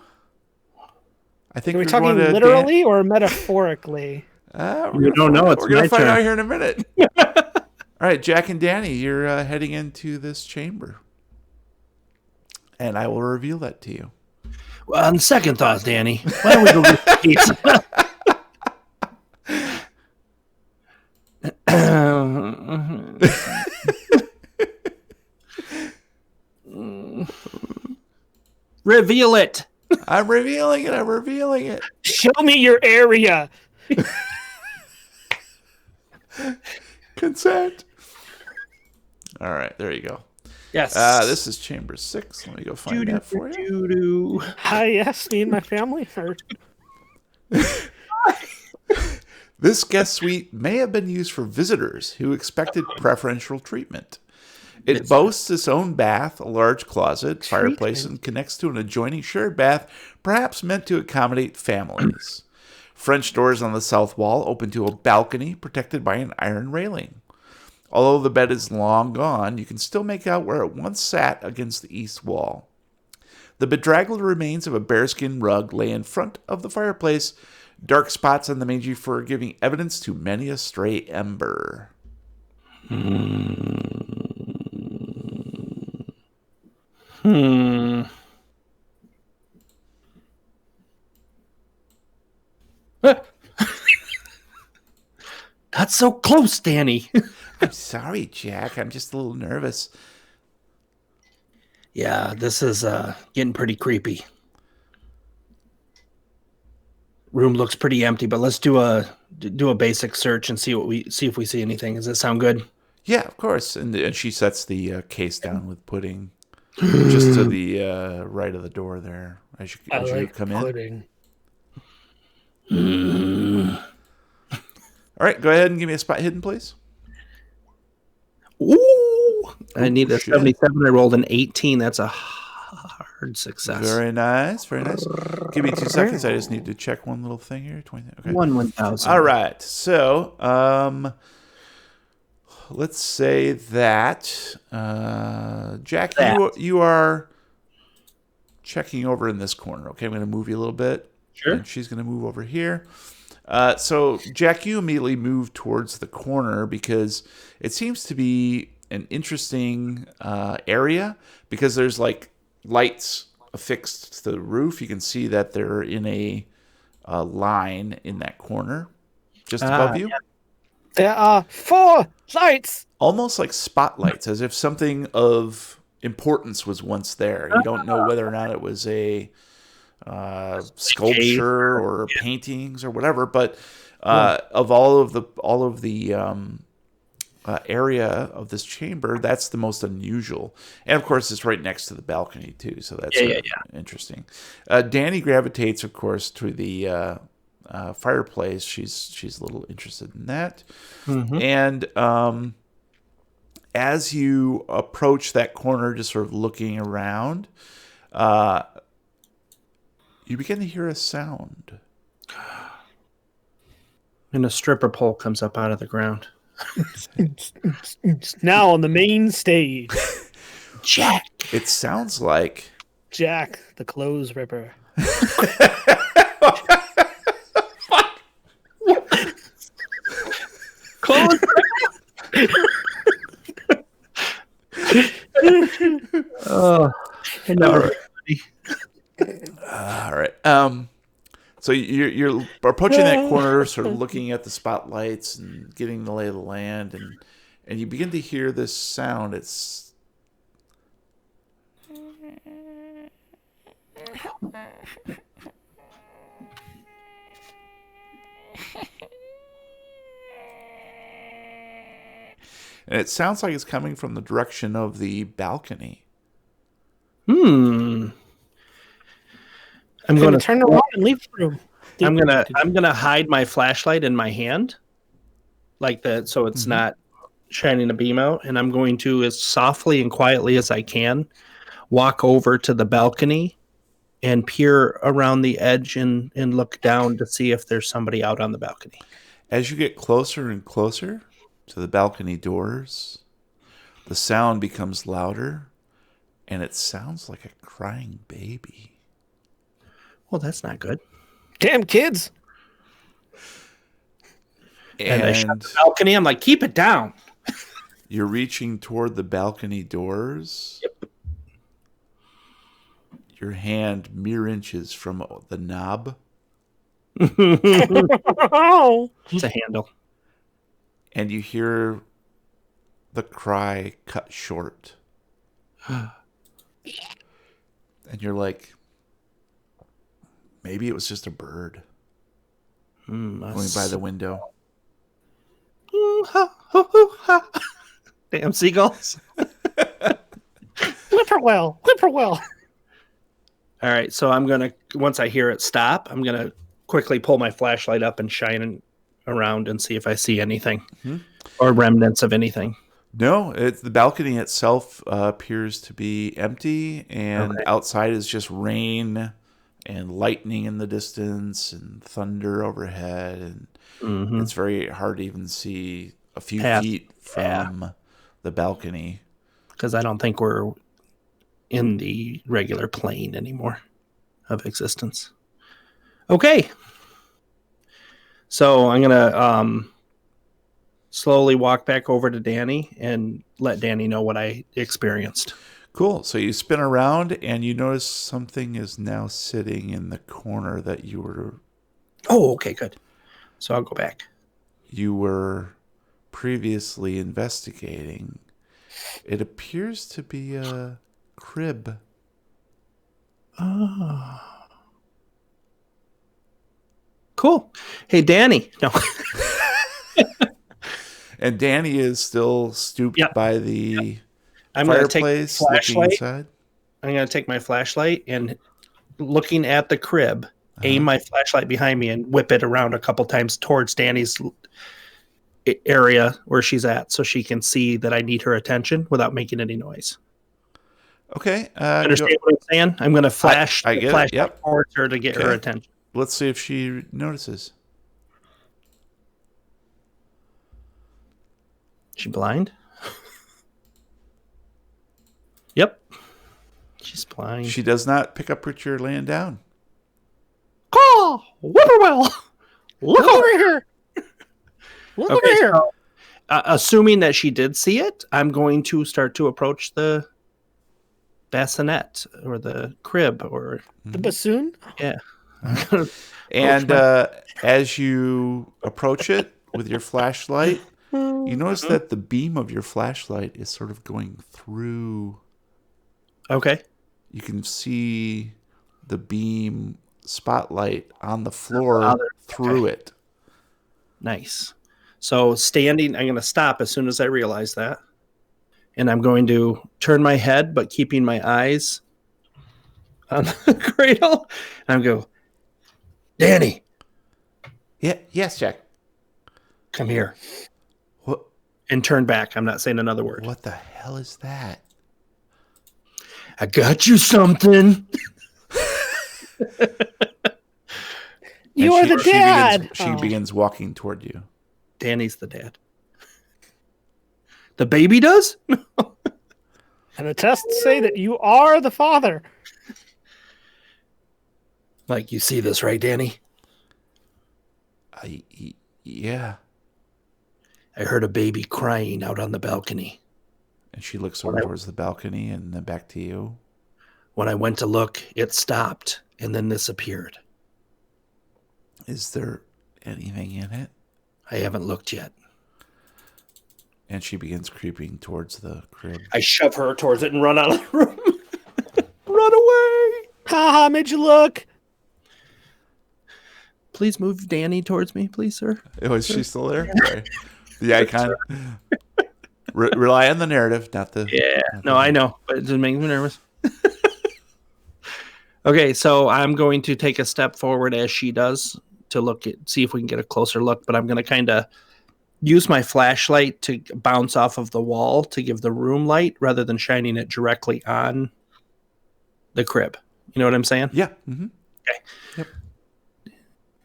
I think Are we we're talking going to literally or metaphorically? We don't know. It's We're going my to find turn. out here in a minute. All right, Jack and Danny, you're heading into this chamber. And I will reveal that to you. Well, on second thought, Danny, why don't we go get pizza? Reveal it. I'm revealing it. I'm revealing it. Show me your area. Consent. All right, there you go. Yes. This is chamber 6. Let me go find that for you. Hi, yes, me and my family are... This guest suite may have been used for visitors who expected preferential treatment. It boasts its own bath, a large closet, fireplace, Treatment. and connects to an adjoining shared bath, perhaps meant to accommodate families. French doors on the south wall open to a balcony protected by an iron railing. Although the bed is long gone, you can still make out where it once sat against the east wall. The bedraggled remains of a bearskin rug lay in front of the fireplace, dark spots on the mangy fur giving evidence to many a stray ember. Not so close, Danny. I'm sorry, Jack. I'm just a little nervous. Yeah, this is getting pretty creepy. Room looks pretty empty, but let's do a basic search and see if we see anything. Does that sound good? Yeah, of course. And she sets the case down with pudding just to the right of the door there as you come in. All right, go ahead and give me a spot hidden, please. Ooh! I need a shit. 77. I rolled an 18. That's a hard success. Very nice, very nice. Give me 2 seconds. I just need to check one little thing here. 20. Okay. 1,000. All right. So, let's say that Jack, you are checking over in this corner. Okay, I'm going to move you a little bit. Sure. And she's going to move over here. So, Jack, you immediately move towards the corner because it seems to be an interesting area because there's like lights affixed to the roof. You can see that they're in a line in that corner just above you. Yeah. There are 4 lights. Almost like spotlights, as if something of importance was once there. You don't know whether or not it was a sculpture or paintings or whatever, but of all of the area of this chamber, that's the most unusual. And of course, it's right next to the balcony too, so that's interesting. Danny gravitates, of course, to the fireplace. She's a little interested in that, and as you approach that corner, just sort of looking around, you begin to hear a sound. And a stripper pole comes up out of the ground. Now on the main stage, Jack. It sounds like Jack, the clothes ripper. Close. Oh, all right. So you're approaching that corner, sort of looking at the spotlights and getting the lay of the land, and you begin to hear this sound. It's and it sounds like it's coming from the direction of the balcony. I'm going to turn around and leave the room. I'm gonna hide my flashlight in my hand, like that, so it's not shining a beam out. And I'm going to, as softly and quietly as I can, walk over to the balcony and peer around the edge and look down to see if there's somebody out on the balcony. As you get closer and closer to the balcony doors, the sound becomes louder, and it sounds like a crying baby. Well, that's not good. Damn kids. And I shut the balcony. I'm like, keep it down. You're reaching toward the balcony doors. Yep. Your hand mere inches from the knob. It's a handle. And you hear the cry cut short. And you're like, maybe it was just a bird going by the window. Damn seagulls. Whippoorwill. Whippoorwill. All right, so I'm going to, once I hear it stop, I'm going to quickly pull my flashlight up and shine it around and see if I see anything or remnants of anything. No, the balcony itself appears to be empty, and outside is just rain and lightning in the distance and thunder overhead, and it's very hard to even see a few feet from the balcony. Because I don't think we're in the regular plane anymore of existence. Okay. So I'm going to slowly walk back over to Danny and let Danny know what I experienced. Cool. So you spin around and you notice something is now sitting in the corner that you were... Oh, okay, good. So I'll go back. You were previously investigating. It appears to be a crib. Oh. Cool. Hey, Danny. No. And Danny is still stooped by the fireplace, looking inside. I'm going to take my flashlight and, looking at the crib, aim my flashlight behind me and whip it around a couple times towards Danny's area where she's at, so she can see that I need her attention without making any noise. Okay. Understand what I'm saying? I'm going to flash the flashlight towards her to get her attention. Let's see if she notices. She blind? Yep. She's blind. She does not pick up what you're laying down. Call! Whippoorwill! Look over here! Look over here! So, assuming that she did see it, I'm going to start to approach the bassinet or the crib or... The bassoon? Yeah. And as you approach it with your flashlight, you notice that the beam of your flashlight is sort of going through. Okay. You can see the beam spotlight on the floor through it. Nice. So standing, I'm going to stop as soon as I realize that. And I'm going to turn my head, but keeping my eyes on the cradle. And I'm going, Danny. Yeah. Yes, Jack. Come here. What? And turn back. I'm not saying another word. What the hell is that? I got you something. You are the dad. She begins walking toward you. Danny's the dad. The baby does? And the tests say that you are the father. Like, you see this, right, Danny? Yeah. I heard a baby crying out on the balcony. And she looks over towards the balcony and then back to you. When I went to look, it stopped, and then this appeared. Is there anything in it? I haven't looked yet. And she begins creeping towards the crib. I shove her towards it and run out of the room. Run away! Haha, made you look. Please move Danny towards me, please, sir. Oh, is she still there? Sorry. The icon. Rely on the narrative, not the... Yeah, no, I know, but it just makes me nervous. Okay, so I'm going to take a step forward as she does to see if we can get a closer look, but I'm going to kind of use my flashlight to bounce off of the wall to give the room light rather than shining it directly on the crib. You know what I'm saying? Yeah. Mm-hmm. Okay. Yep.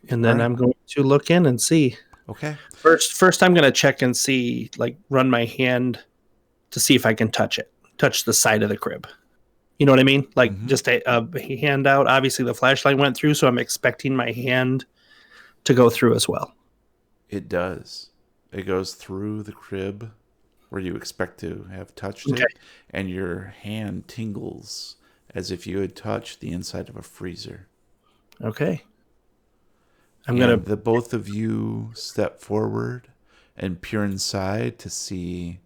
And then I'm going to look in and see. Okay. First I'm going to check and see, like, run my hand to see if I can touch the side of the crib. You know what I mean? Like, just a hand out. Obviously, the flashlight went through, so I'm expecting my hand to go through as well. It does. It goes through the crib where you expect to have touched it, and your hand tingles as if you had touched the inside of a freezer. Okay. The both of you step forward and peer inside to see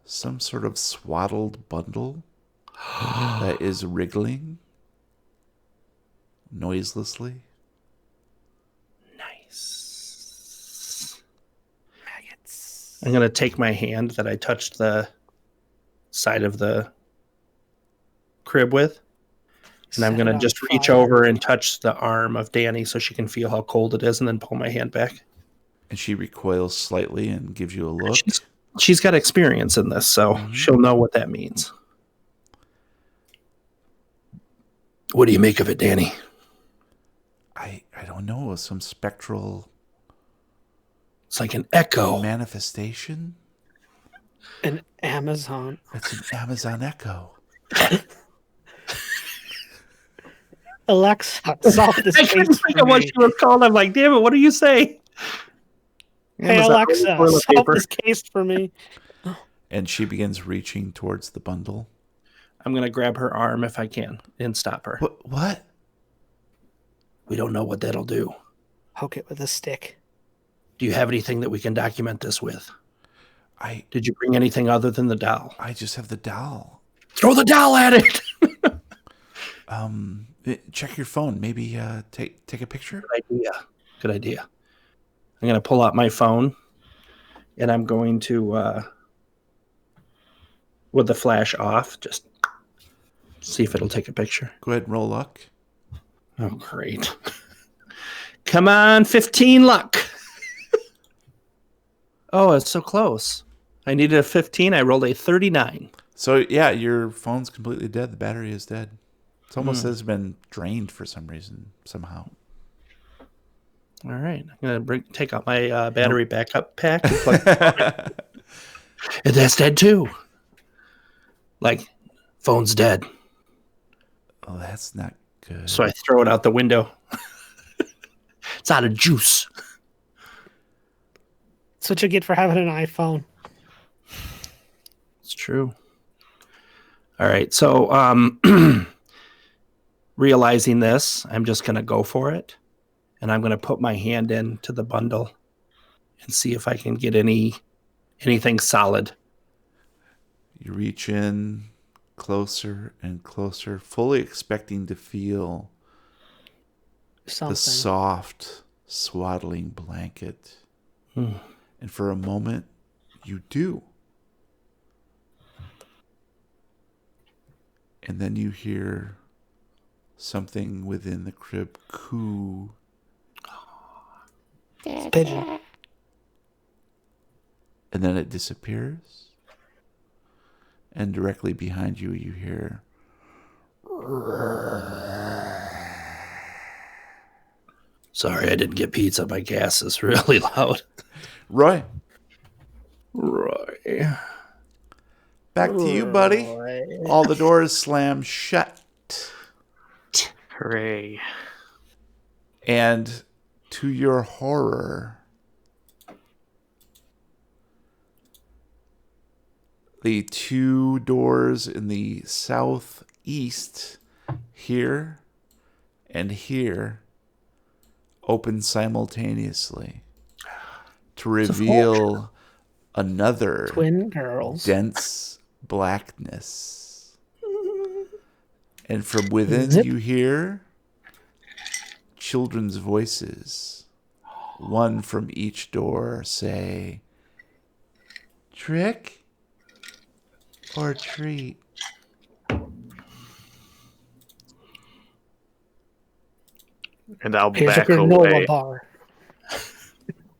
some sort of swaddled bundle that is wriggling noiselessly. Nice. Maggots. I'm going to take my hand that I touched the side of the crib with, and I'm going to just reach over and touch the arm of Danny so she can feel how cold it is, and then pull my hand back. And she recoils slightly and gives you a look. she's got experience in this, so she'll know what that means. What do you make of it, Danny? I don't know. Some spectral It's like an echo. manifestation. An Amazon. It's an Amazon echo. Alexa, solve this I couldn't case think for of what me. she was called. I'm like, damn it, what do you say? Hey, Amazon Alexa, toilet solve paper. this case for me. And she begins reaching towards the bundle. I'm going to grab her arm if I can and stop her. What? We don't know what that'll do. Poke it with a stick. Do you have anything that we can document this with? I Did you bring anything other than the doll? just have the doll. Throw the doll at it! Check your phone. Maybe take a picture. Good idea. I'm going to pull out my phone, and I'm going to, with the flash off, just see if it'll take a picture. Go ahead and roll luck. Oh, great. Come on, 15 luck. Oh, it's so close. I needed a 15. I rolled a 39. So yeah, your phone's completely dead. The battery is dead. It's almost as been drained for some reason, somehow. All right. I'm going to take out my battery backup pack and plug it. And that's dead too. Like, phone's dead. Oh, that's not good. So I throw it out the window. It's out of juice. That's what you get for having an iPhone. It's true. All right. So, realizing this, I'm just going to go for it. And I'm going to put my hand into the bundle and see if I can get anything solid. You reach in closer and closer, fully expecting to feel Something. the soft, swaddling blanket. And for a moment, you do. And then you hear something within the crib coo. Pigeon. And then it disappears. And directly behind you, you hear... Sorry, I didn't get pizza. My gas is really loud. Roy, Roy. back to you, buddy. All the doors slam shut. Hooray. And to your horror, the two doors in the southeast, here and here, open simultaneously to reveal another Twin girls. dense blackness. And from within Zip. you hear children's voices, one from each door, say, trick or treat. And I'll Here's a back granola away. bar.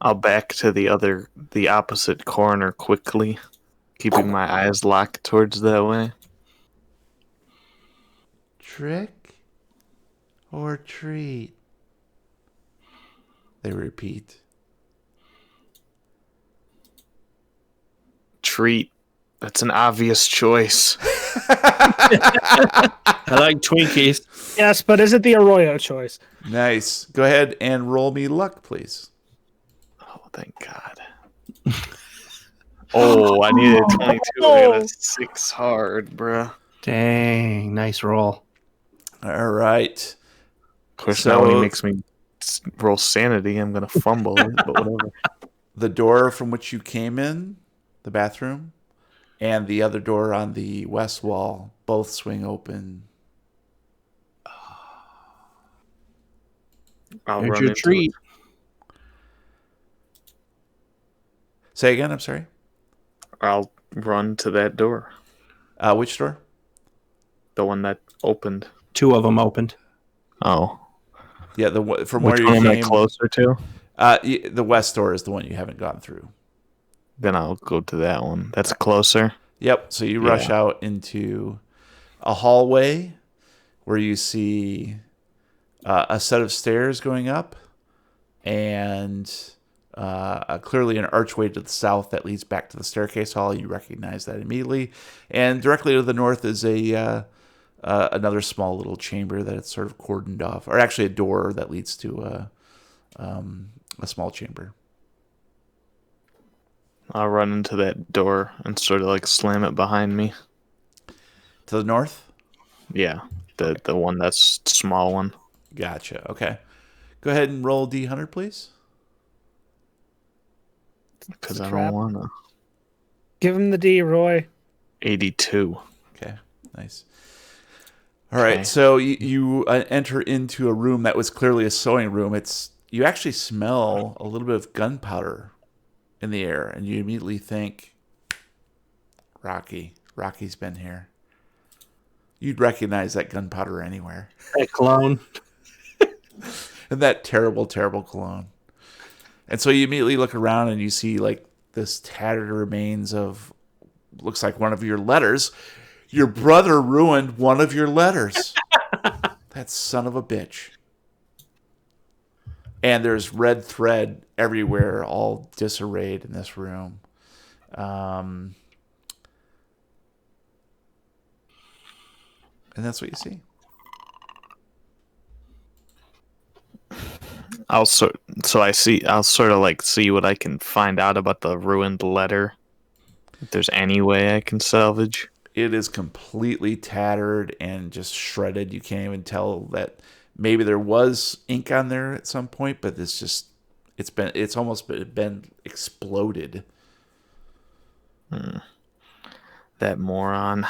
I'll back to the opposite corner quickly, keeping my eyes locked towards that way. Trick or treat? They repeat. Treat. That's an obvious choice. I like Twinkies. Yes, but is it the Arroyo choice? Nice. Go ahead and roll me luck, please. Oh, thank God. Oh, I needed 22. I got a 6 hard, bruh. Dang, nice roll. All right. Of course, So- now when he makes me roll sanity, I'm going to fumble it, but whatever. The door from which you came in, the bathroom, and the other door on the west wall both swing open. I'll There's run your into treat. Say again, I'm sorry. I'll run to that door. Which door? The one that opened. 2 of them opened. Oh. Yeah, from Which where one you am I came. closer to? The west door is the one you haven't gone through. Then I'll go to that one. That's closer. Yep. So you rush out into a hallway where you see a set of stairs going up and clearly an archway to the south that leads back to the staircase hall. You recognize that immediately. And directly to the north is another small little chamber that it's sort of cordoned off, or actually a door that leads to a small chamber. I'll run into that door and sort of like slam it behind me. To the north? Yeah, the one that's small one. Gotcha. Okay. Go ahead and roll D100, please. Because I trap. don't want to. Give him the D, Roy. 82. Okay. Nice. All right. Okay. So you enter into a room that was clearly a sewing room. You actually smell a little bit of gunpowder in the air, and you immediately think, Rocky. Rocky's been here. You'd recognize that gunpowder anywhere. That cologne. And that terrible, terrible cologne. And so you immediately look around and you see like this tattered remains of, looks like one of your letters. Your brother ruined one of your letters. That son of a bitch. And there's red thread everywhere, all disarrayed in this room. And that's what you see. I'll sort of like see what I can find out about the ruined letter. If there's any way I can salvage. It is completely tattered and just shredded. You can't even tell that maybe there was ink on there at some point, but it's almost been exploded. That moron.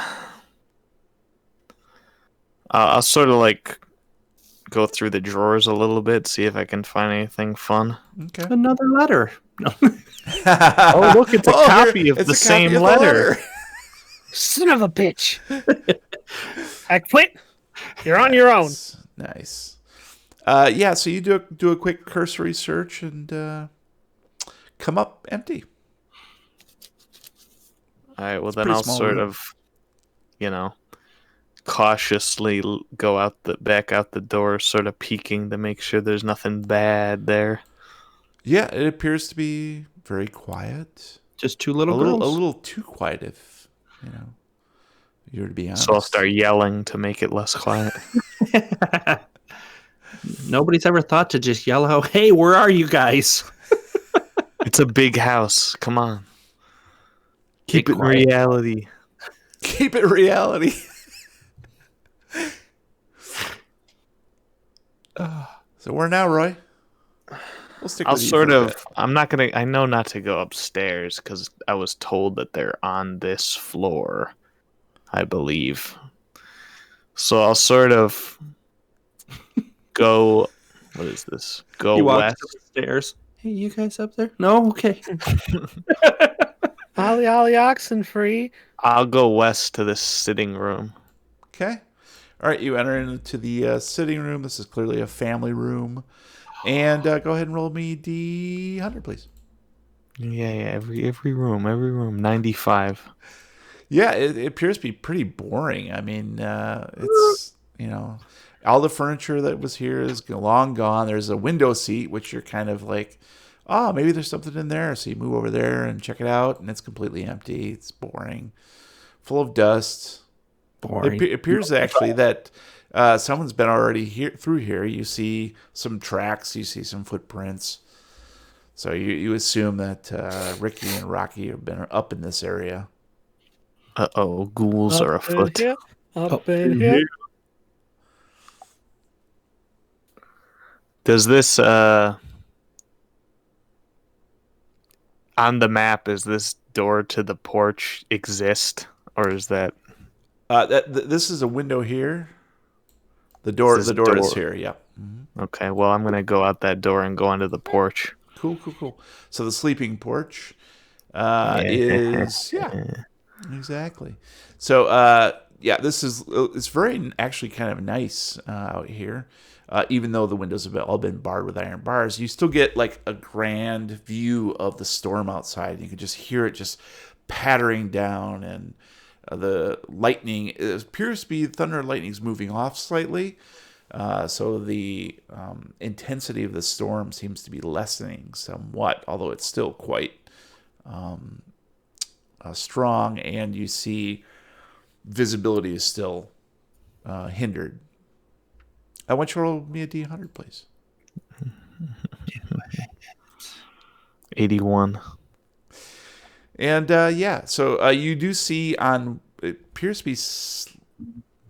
I'll sort of like go through the drawers a little bit, see if I can find anything fun. Okay. Another letter. No. Oh, look, it's a copy of the same letter. Son of a bitch. I quit. You're on your own. Nice. Yeah, so you do a quick cursory search and come up empty. All right, well, It's then pretty I'll small sort room. of, cautiously go back out the door, sort of peeking to make sure there's nothing bad there. Yeah, it appears to be very quiet. Just two little A girls. little too quiet, if you're to be honest. So I'll start yelling to make it less quiet. Nobody's ever thought to just yell out, "Hey, where are you guys?" It's a big house. Come on. Keep Be it in quiet. reality. Keep it reality. So where now, Roy? We'll stick I'll with you sort for a of. bit. I know not to go upstairs because I was told that they're on this floor, I believe. So I'll sort of go. What is this? Go You walk west. upstairs. Hey, you guys up there? No, okay. Ollie, ollie, oxen free. I'll go west to this sitting room. Okay. All right, you enter into the sitting room. This is clearly a family room. And go ahead and roll me D100, please. Yeah. Every room. 95. Yeah, it appears to be pretty boring. I mean, it's, all the furniture that was here is long gone. There's a window seat, which you're kind of like, oh, maybe there's something in there. So you move over there and check it out, and it's completely empty. It's boring, full of dust. Boring. It appears actually that someone's been already through here. You see some tracks. You see some footprints. So you assume that Ricky and Rocky have been up in this area. Uh-oh, ghouls are Up in afoot. here, up in here. Does this on the map, is this door to the porch exist, or is that This is a window here. The door is here. Yeah. Mm-hmm. okay? Well, I'm gonna go out that door and go onto the porch. Cool. So the sleeping porch is exactly. So this is it's very actually kind of nice out here. even though the windows have all been barred with iron bars, you still get like a grand view of the storm outside. You can just hear it just pattering down, and the lightning, it appears to be thunder and lightning is moving off slightly. So the intensity of the storm seems to be lessening somewhat, although it's still quite strong, and you see visibility is still hindered. I want you to roll me a D100, please. 81. And so you do see it appears to be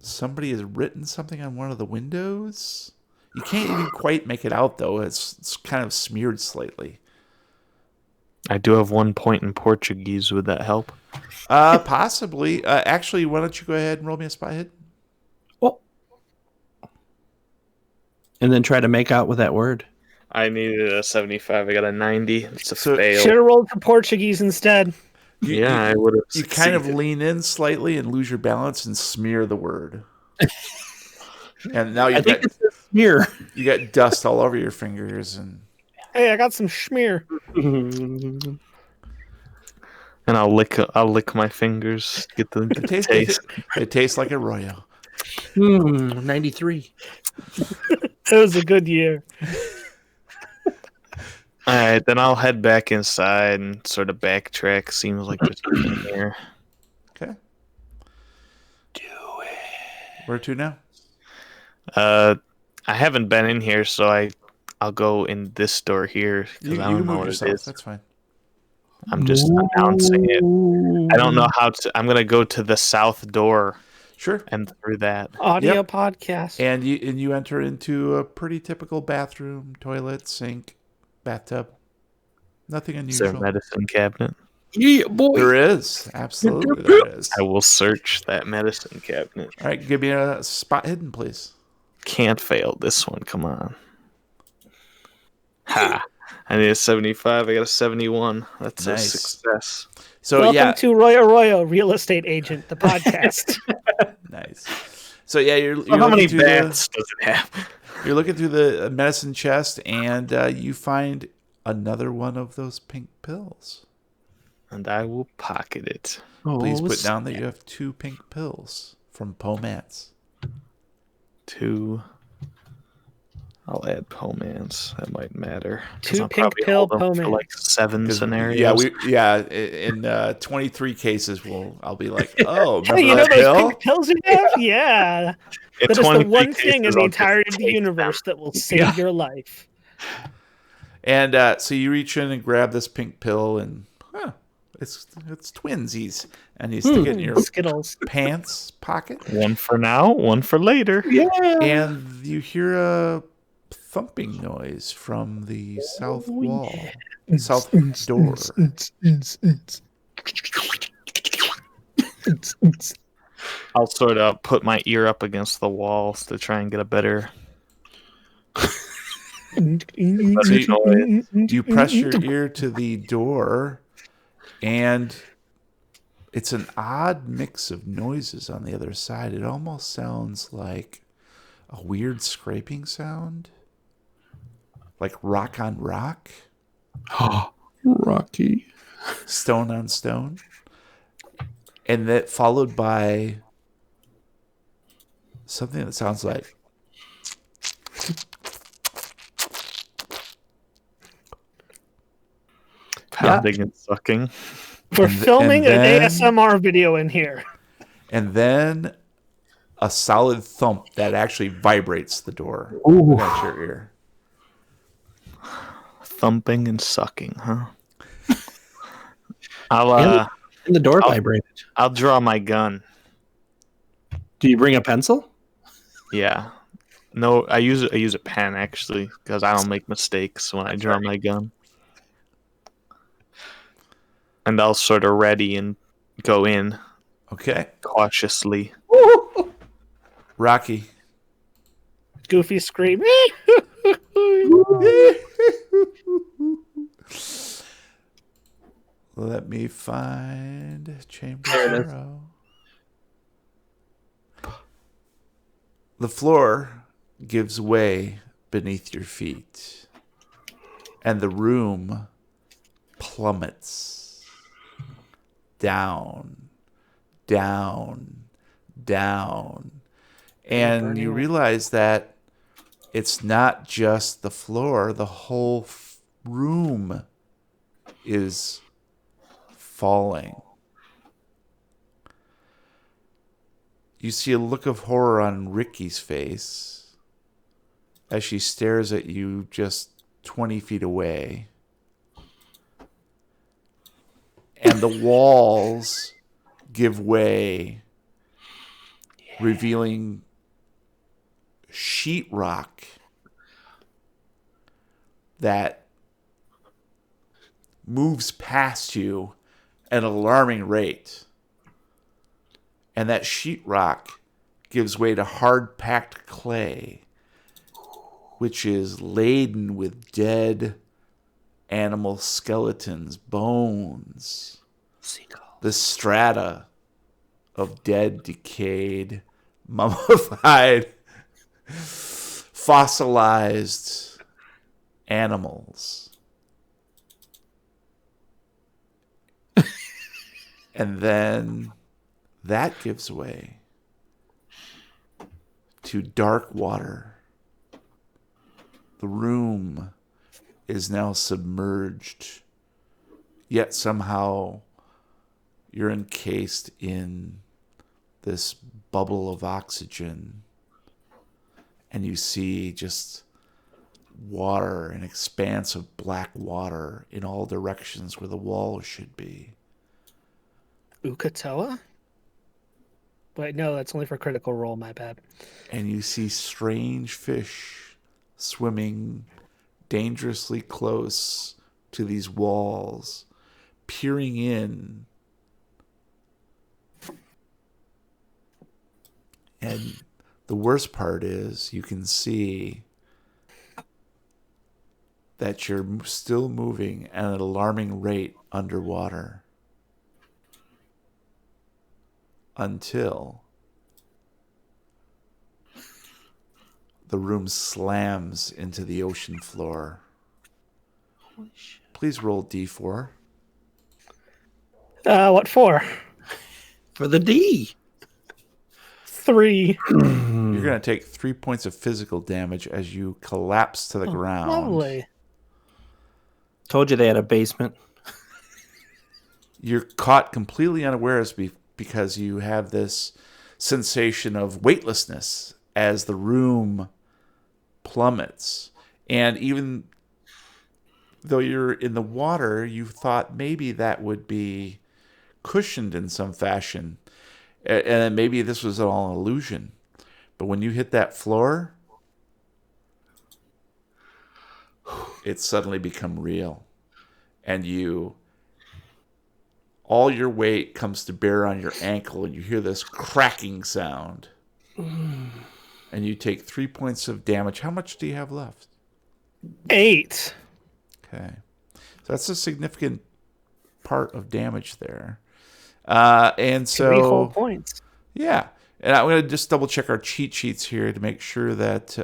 somebody has written something on one of the windows. You can't even quite make it out, though. It's kind of smeared slightly. I do have 1 point in Portuguese. Would that help? Possibly. Actually, why don't you go ahead and roll me a spot hit? Oh. And then try to make out with that word. I needed a 75. I got a 90. It's a So- fail. Should have rolled for Portuguese instead. I would have. You kind of lean in slightly and lose your balance and smear the word. And now I think it's a smear. you got dust all over your fingers, and Hey, I got some schmear. And I'll lick my fingers. Get the taste. It tastes like arroyo. 93. It was a good year. All right, then I'll head back inside and sort of backtrack. Seems like there's nothing here. Okay. Where to now? I haven't been in here, so I'll go in this door here You because I can don't know move what yourself. it is. That's fine. I'm just announcing it. I don't know how to. I'm gonna go to the south door Sure. and through that. Audio Yep. podcast. And you enter into a pretty typical bathroom, toilet, sink, bathtub. Nothing Is there a unusual. medicine cabinet? Yeah, boy. There is. Absolutely there is. I will search that medicine cabinet. All right, give me a spot hidden, please. Can't fail this one. Come on. Ha! I need a 75. I got a 71. That's Nice. a success. So Welcome to Roy Arroyo, Real Estate Agent, the podcast. nice. So you're How many looking through baths does it have? you're looking through the medicine chest, and you find another one of those pink pills. And I will pocket it. Please put down that you have 2 pink pills from Pomance. 2. I'll add Pomance. That might matter. 'Cause 2 I'll pink probably pill hold them for Pomance. like 7 scenarios. In 23 cases I'll be like, oh, Hey, remember you know that those pill? pink pills you have? Yeah. In That is the 23 one thing in cases, the I'll entirety just of the take universe that will save your life. And so you reach in and grab this pink pill, and it's twinsies, and you stick it in your Skittles. pants pocket, them. One for now, one for later. Yeah. and you hear a thumping noise from the south wall, south door. I'll sort of put my ear up against the walls to try and get a better. You press your ear to the door, and it's an odd mix of noises on the other side. It almost sounds like a weird scraping sound, like rock on rock, Rocky. stone on stone, and that followed by something that sounds like Pounding and sucking. We're filming an then- ASMR video in here. and then a solid thump that actually vibrates the door. Ooh. That's your ear. Thumping and sucking, huh? I'll And the door vibrated. I'll draw my gun. Do you bring a pencil? Yeah. No, I use a pen actually because I don't make mistakes when I draw my gun. And I'll sort of ready and go in Okay. cautiously. Rocky. Goofy scream. Let me find Chamber There it is. 0. The floor gives way beneath your feet, and the room plummets down, down, down. And you realize that it's not just the floor, the whole room is falling. You see a look of horror on Ricky's face as she stares at you just 20 feet away. And the walls give way, revealing sheetrock that moves past you at an alarming rate. And that sheetrock gives way to hard-packed clay, which is laden with dead animal skeletons, bones, the strata of dead, decayed, mummified, fossilized animals. And then that gives way to dark water. The room is now submerged, yet somehow you're encased in this bubble of oxygen, and you see just water, an expanse of black water in all directions where the walls should be. Ukatoa? Wait, no, that's only for Critical Role, my bad. And you see strange fish swimming dangerously close to these walls, peering in. And the worst part is you can see that you're still moving at an alarming rate underwater until the room slams into the ocean floor. Holy shit. Please roll D4. What for? For the D. 3. You're going to take 3 points of physical damage as you collapse to the ground. Lovely. Told you they had a basement. You're caught completely unawares because you have this sensation of weightlessness as the room plummets. And even though you're in the water, you thought maybe that would be cushioned in some fashion. And maybe this was all an illusion. But when you hit that floor, it's suddenly become real. And all your weight comes to bear on your ankle, and you hear this cracking sound. And you take 3 points of damage. How much do you have left? 8. Okay. So that's a significant part of damage there. And so 3 whole points. Yeah. And I'm going to just double check our cheat sheets here to make sure that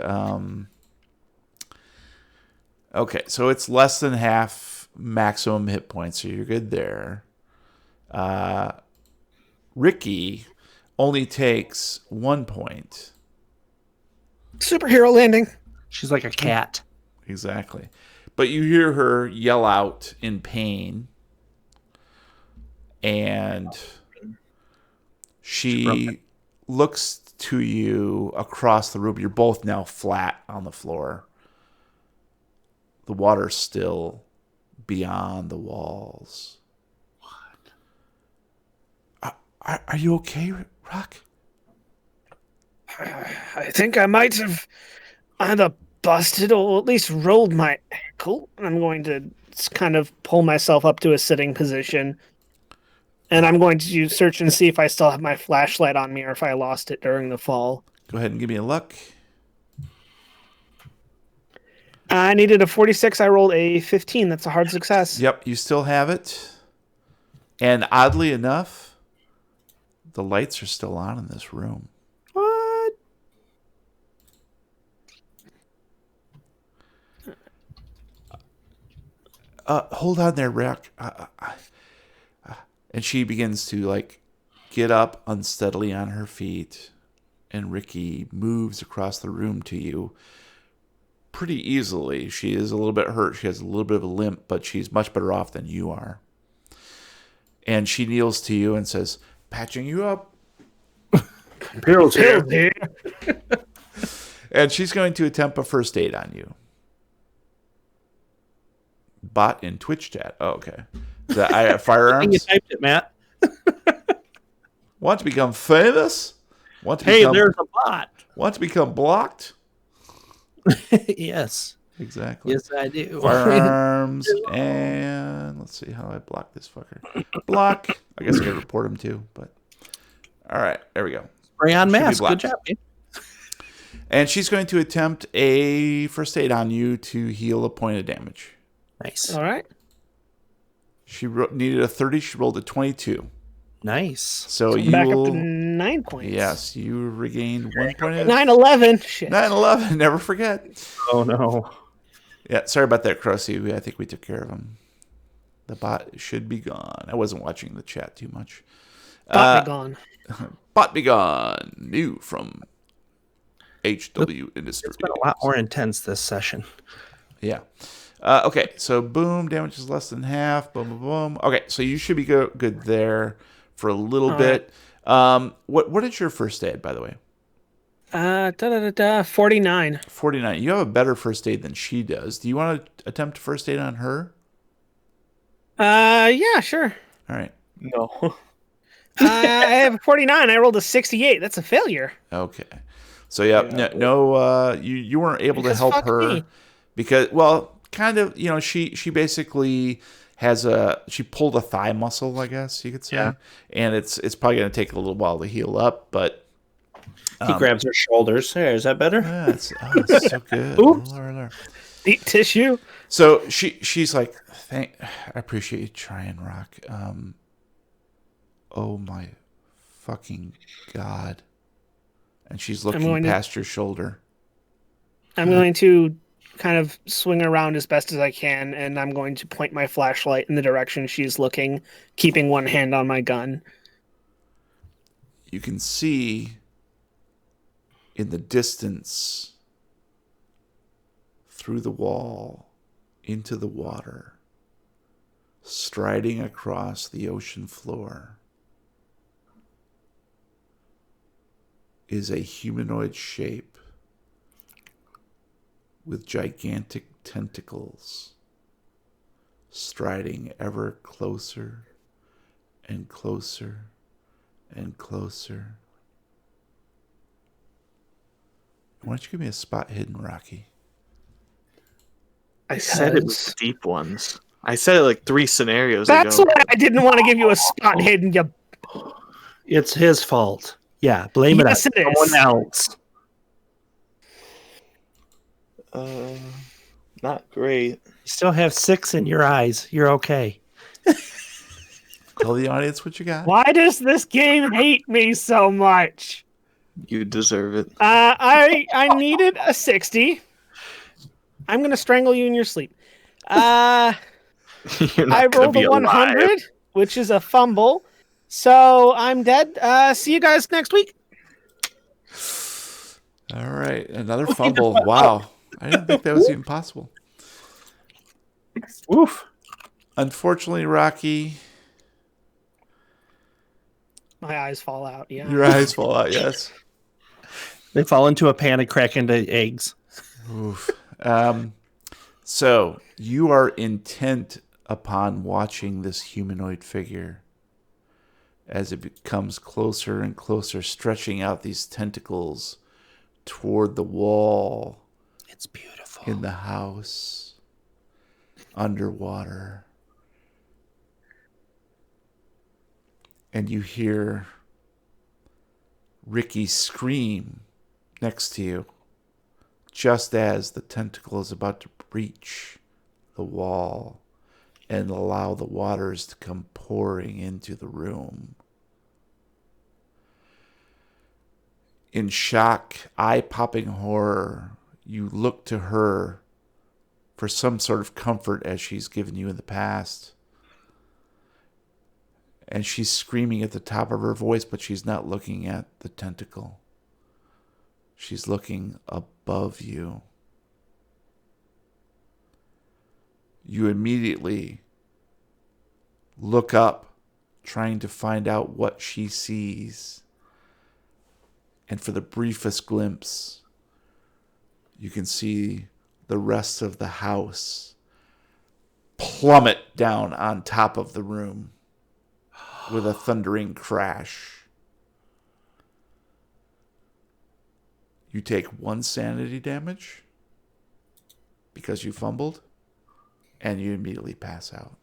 okay, so it's less than half maximum hit points, so you're good there. Ricky only takes 1 point. Superhero landing. She's like a cat. Exactly. But you hear her yell out in pain, and she looks to you across the room. You're both now flat on the floor. The water's still beyond the walls. What? Are you okay, Rock? I think I might have either busted or at least rolled my ankle. I'm going to kind of pull myself up to a sitting position. And I'm going to search and see if I still have my flashlight on me or if I lost it during the fall. Go ahead and give me a luck. I needed a 46. I rolled a 15. That's a hard success. Yep, you still have it. And oddly enough, the lights are still on in this room. What? hold on there, Rick. And she begins to like get up unsteadily on her feet, and Ricky moves across the room to you pretty easily. She is a little bit hurt. She has a little bit of a limp, but she's much better off than you are. And she kneels to you and says, "Patching you up." Bill's here. And she's going to attempt a first aid on you. Bot in Twitch chat. Oh, okay. Is that You firearms? typed it, Matt. Want to become famous? Want to Hey, become, there's a bot. want to become blocked? Yes. Exactly. Yes, I do. Firearms, and let's see how I block this fucker. Block. I guess I could report him too, but all right, there we go. Spray on Should be mask. Good blocked. job, man. And she's going to attempt a first aid on you to heal a point of damage. Nice. All right. She needed a 30. She rolled a 22. Nice. So you Back up will, to 9 points. yes, you regained 1 point of 9/11. Shit. 9/11. Never forget. Oh, no. Yeah, sorry about that, Crossy. I think we took care of him. The bot should be gone. I wasn't watching the chat too much. Bot be gone. Bot be gone. New from HW Industries. It's been a lot more intense this session. Yeah. Okay, so boom, damage is less than half. Boom, boom, boom. Okay, so you should be good there for a little All bit. What is your first aid, by the way? 49. 49. You have a better first aid than she does. Do you want to attempt first aid on her? Yeah, sure. All right. No. I have a 49. I rolled a 68. That's a failure. Okay. So yeah, you weren't able to Because help fuck her me. because, well, kind of, she basically she pulled a thigh muscle, I guess you could say, and it's probably going to take a little while to heal up, but He grabs her shoulders. There, is that better? yeah, it's so good. Oops. Lord. Deep tissue. So she's like, I appreciate you trying, Rock. Oh my fucking God. And she's looking past your shoulder. I'm going to kind of swing around as best as I can, and I'm going to point my flashlight in the direction she's looking, keeping one hand on my gun. You can see in the distance through the wall into the water, striding across the ocean floor, is a humanoid shape with gigantic tentacles, striding ever closer and closer and closer. Why don't you give me a spot hidden, Rocky? I said it was deep ones. I said it like 3 scenarios That's ago. why I didn't want to give you a spot hidden. You... It's his fault. Yeah, blame Yes, it it on is. someone else. Not great. You still have 6 in your eyes. You're okay. Tell the audience what you got. Why does this game hate me so much? You deserve it. I needed a 60. I'm gonna strangle you in your sleep. You're not I gonna rolled be a alive. 100, which is a fumble. So I'm dead. See you guys next week. All right, another fumble. Wow. I didn't think that was even possible. Oof. Unfortunately, Rocky, My eyes fall out. Yeah. your eyes fall out, yes. They fall into a pan and crack into eggs. Oof. So you are intent upon watching this humanoid figure as it becomes closer and closer, stretching out these tentacles toward the wall It's beautiful. in the house, underwater. And you hear Ricky scream next to you, just as the tentacle is about to breach the wall and allow the waters to come pouring into the room. In shock, eye-popping horror, you look to her for some sort of comfort as she's given you in the past. And she's screaming at the top of her voice, but she's not looking at the tentacle. She's looking above you. You immediately look up, trying to find out what she sees. And for the briefest glimpse, you can see the rest of the house plummet down on top of the room with a thundering crash. You take 1 sanity damage because you fumbled, and you immediately pass out.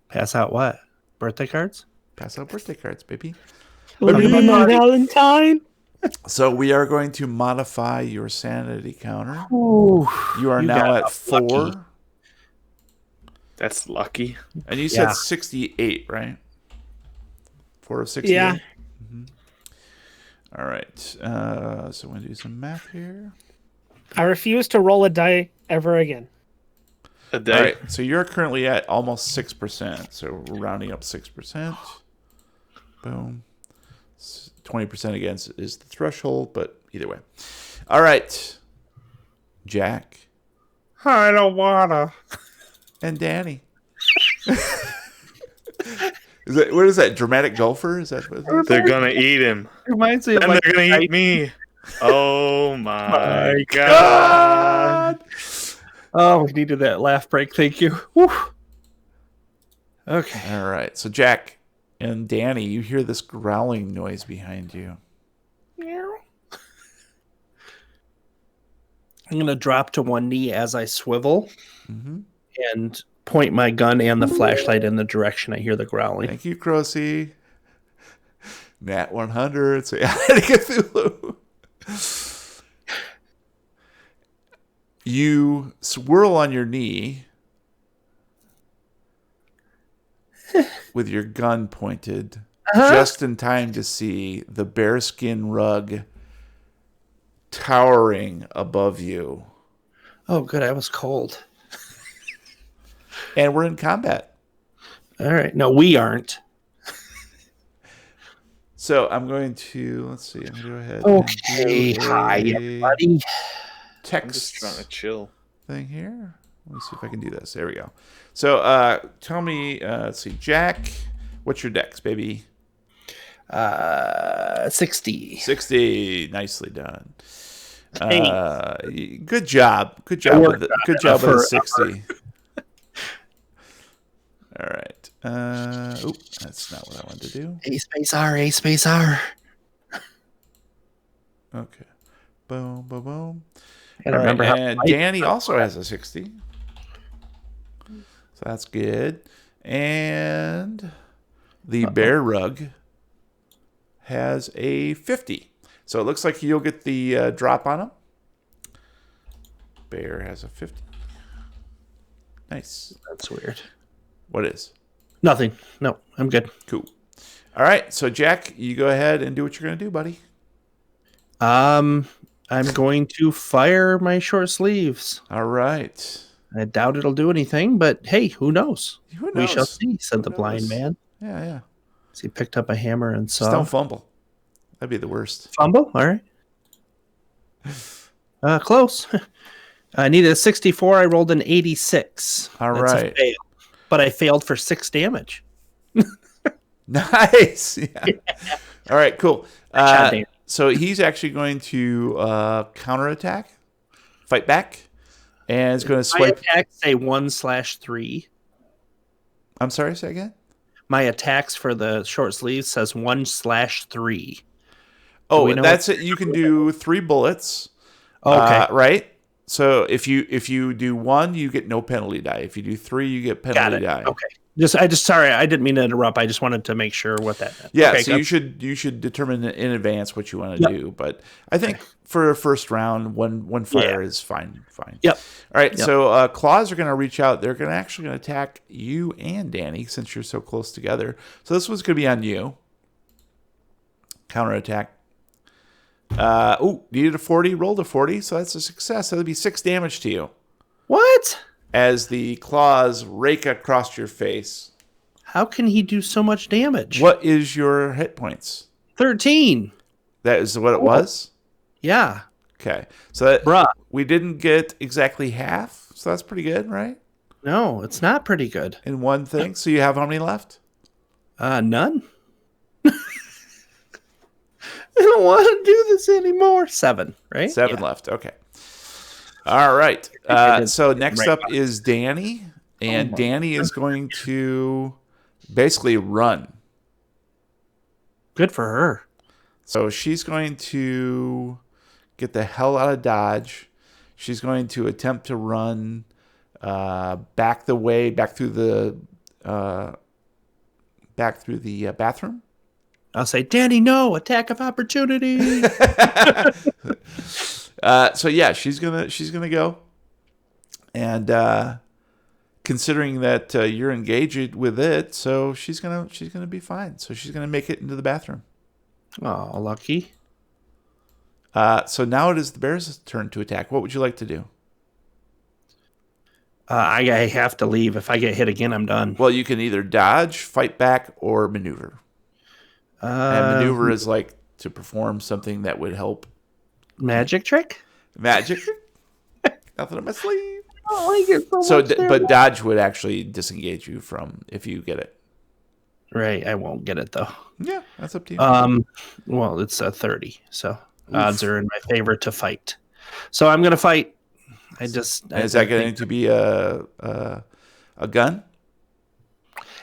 Pass out what? Birthday cards? Pass out birthday cards, baby. Will you be my Valentine? So we are going to modify your sanity counter. Ooh, You are now at 4. lucky. That's lucky. And you said Yeah. 68, right? 4 of 68? Yeah. All right. So I'm going to do some math here. I refuse to roll a die ever again. A All day. right. So you're currently at almost 6%. So we're rounding up 6%. Boom. 20% again is the threshold, but either way. All right. Jack I don't wanna. and Danny. What is that? Dramatic Gopher? Is that what it is? They're gonna eat him. Reminds me of And like they're gonna eat me. Oh my god. Oh, we needed that laugh break. Thank you. Whew. Okay. All right. So Jack and Danny, you hear this growling noise behind you. I'm gonna drop to one knee as I swivel Mm-hmm. and point my gun and the flashlight in the direction I hear the growling. Thank you, Crossy. Nat 100. Say hi to Cthulhu. You swirl on your knee with your gun pointed just in time to see the bearskin rug towering above you. Oh, good. I was cold. And we're in combat. All right. No, we aren't. So I'm going to, let's see, I'm going to go ahead Okay. and do Hi, a everybody. I'm just text trying to chill. thing here. Let me see if I can do this. There we go. So tell me, let's see, Jack, what's your dex, baby? 60. 60. Nicely done. Hey. Good job. Good job with the 60. All right. That's not what I wanted to do. A space R, A space R. Okay. Boom, boom, boom. And All right, remember how and Danny also has a 60. So that's good. And the bear rug has a 50. So it looks like you'll get the drop on him. Bear has a 50. Nice. That's weird. What is? Nothing. No, I'm good. Cool. All right. So, Jack, you go ahead and do what you're going to do, buddy. I'm going to fire my short sleeves. All right. I doubt it'll do anything, but hey, who knows? Who knows? We shall see, said the Who blind knows? man. Yeah. So he picked up a hammer and Just don't saw. fumble. That'd be the worst. Fumble? All right. Close. I needed a 64. I rolled an 86. All That's right. a fail. But I failed for 6 damage. Nice. Yeah. All right, cool. shot Dan. So he's actually going to counterattack, fight back, and it's going to My swipe. attacks say 1/3. I'm sorry, say again? My attacks for the short sleeves says 1/3. Oh, we know that's it. You can do 3 bullets. Okay. Right? So if you do 1, you get no penalty die. If you do 3, you get Got penalty it. die. Okay. Sorry, I didn't mean to interrupt. I just wanted to make sure what that meant. Yeah, Okay, so good. you should determine in advance what you want to Yep. do. But I think for a first round, one fire is fine. Yep. All right, Yep. so claws are going to reach out. They're going to attack you and Danny since you're so close together. So this one's going to be on you. Counterattack. Needed a 40, rolled a 40, so that's a success. That'll be 6 damage to you. What? as the claws rake across your face. How can he do so much damage? What is your hit points? 13. That is what it was? Yeah. Okay. So that, Bruh. we didn't get exactly half. So that's pretty good, right? No, it's not pretty good. In one thing. So you have how many left? None. I don't want to do this anymore. 7, right? 7 Yeah. left. Okay. All right. did So next right up on. is Danny. And my Danny is going to basically run. Good for her. So she's going to get the hell out of Dodge. She's going to attempt to run back through the bathroom. I'll say, Danny, no, attack of opportunity. So yeah, she's gonna go, and considering that you're engaged with it, so she's gonna be fine. So she's gonna make it into the bathroom. Oh, lucky. So now it is the bear's turn to attack. What would you like to do? I have to leave. If I get hit again, I'm done. Well, you can either dodge, fight back, or maneuver. And maneuver is like to perform something that would help. Magic trick? Magic? Nothing up my sleeve. I don't like it so much there. But dodge would actually disengage you from if you get it. Right, I won't get it though. Yeah, that's up to you. Well, it's a 30, so odds are in my favor to fight. So I'm gonna fight. Is that going to be a gun?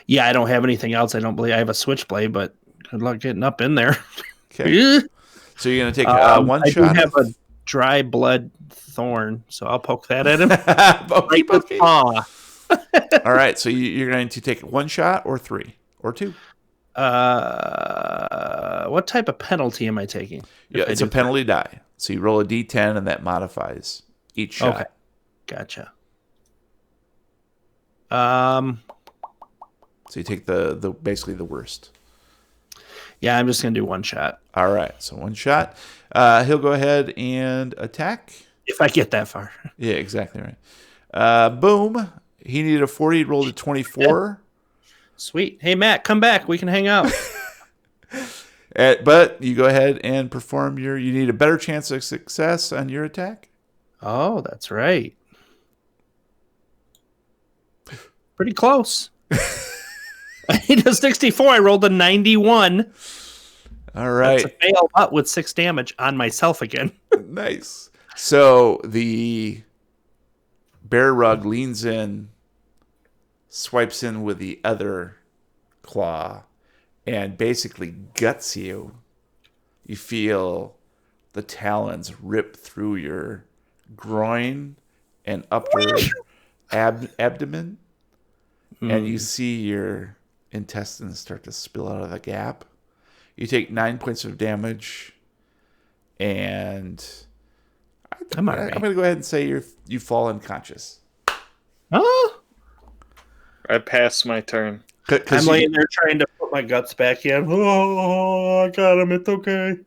Yeah, I don't have anything else. I don't believe I have a switchblade, but good luck getting up in there. Okay. So you're going to take one shot. I do have a dry blood thorn, so I'll poke that at him. Pokey, pokey. All All right, so you're going to take one shot or 3 or 2. What type of penalty am I taking? Yeah, it's a penalty die. So you roll a d10 and that modifies each shot. Okay, gotcha. So you take the basically the worst. Yeah, I'm just gonna do one shot. All right, so one shot. He'll go ahead and attack. If I get that far. Yeah, exactly right. Boom. He needed a 40. He rolled a 24. Sweet. Hey, Matt, come back. We can hang out. But you go ahead and perform you need a better chance of success on your attack. Oh, that's right. Pretty close. I need a 64. I rolled a 91. All right. That's a fail, but with 6 damage on myself again. Nice. So the bear rug leans in, swipes in with the other claw, and basically guts you. You feel the talons rip through your groin and upper abdomen, and you see your intestines start to spill out of the gap. You take 9 points of damage, and I'm going to go ahead and say you fall unconscious. Oh, I passed my turn. I'm laying there trying to put my guts back in. Oh, I got him. It's okay.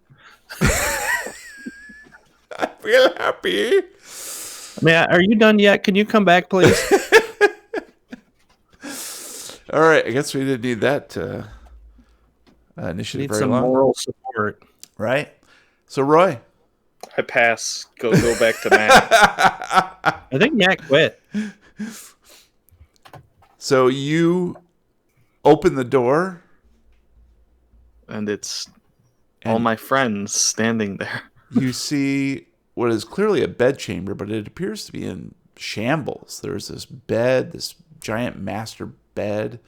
I feel happy. Matt, are you done yet? Can you come back, please? All right, I guess we didn't need that initiative Need very some long. moral support. Right? So, Roy. I pass. Go back to Matt. I think Matt quit. So you open the door. And it's all my friends standing there. You see what is clearly a bedchamber, but it appears to be in shambles. There's this bed, this giant master bed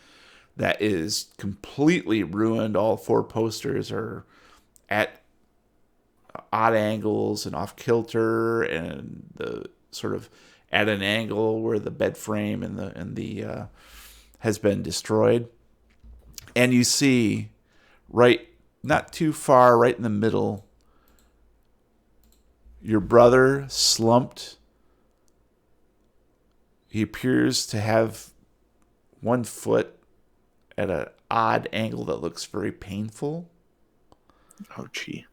that is completely ruined. All 4 posters are at odd angles and off kilter, and the sort of at an angle where the bed frame and the has been destroyed. And you see right, not too far, right in the middle, your brother slumped. He appears to have one foot at an odd angle that looks very painful. Oh, gee.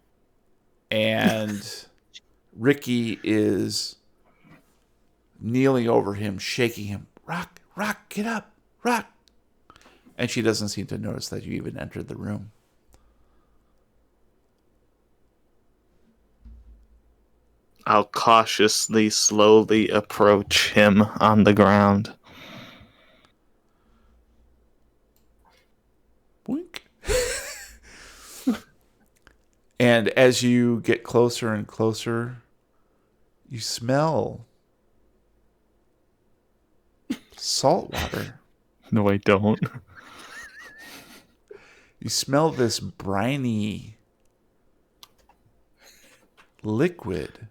And Ricky is kneeling over him, shaking him. Rock, get up, Rock. And she doesn't seem to notice that you even entered the room. I'll cautiously, slowly approach him on the ground. Boink. And as you get closer and closer, you smell salt water. No, I don't. You smell this briny liquid.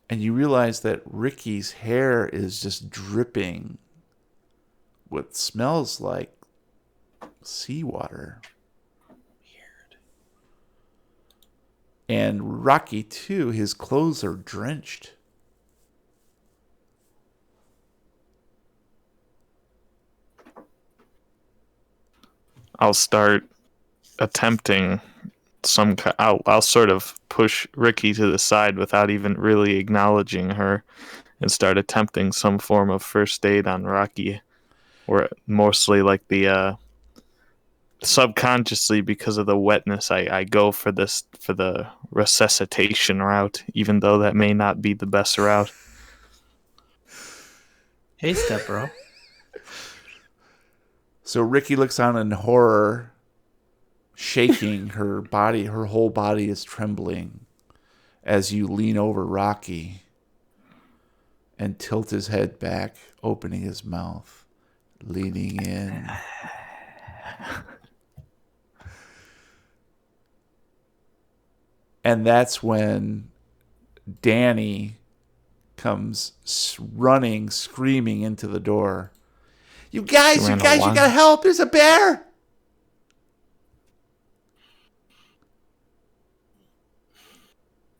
And you realize that Ricky's hair is just dripping what smells like seawater. Weird. And Rocky, too, his clothes are drenched. I'll start attempting I'll sort of push Ricky to the side without even really acknowledging her and start attempting some form of first aid on Rocky, or mostly like the subconsciously, because of the wetness, I go for the resuscitation route, even though that may not be the best route. Hey, step bro. So Ricky looks on in horror, shaking her body. Her whole body is trembling as you lean over Rocky and tilt his head back, opening his mouth, leaning in. And that's when Danny comes running, screaming into the door. You guys, you gotta help. There's a bear.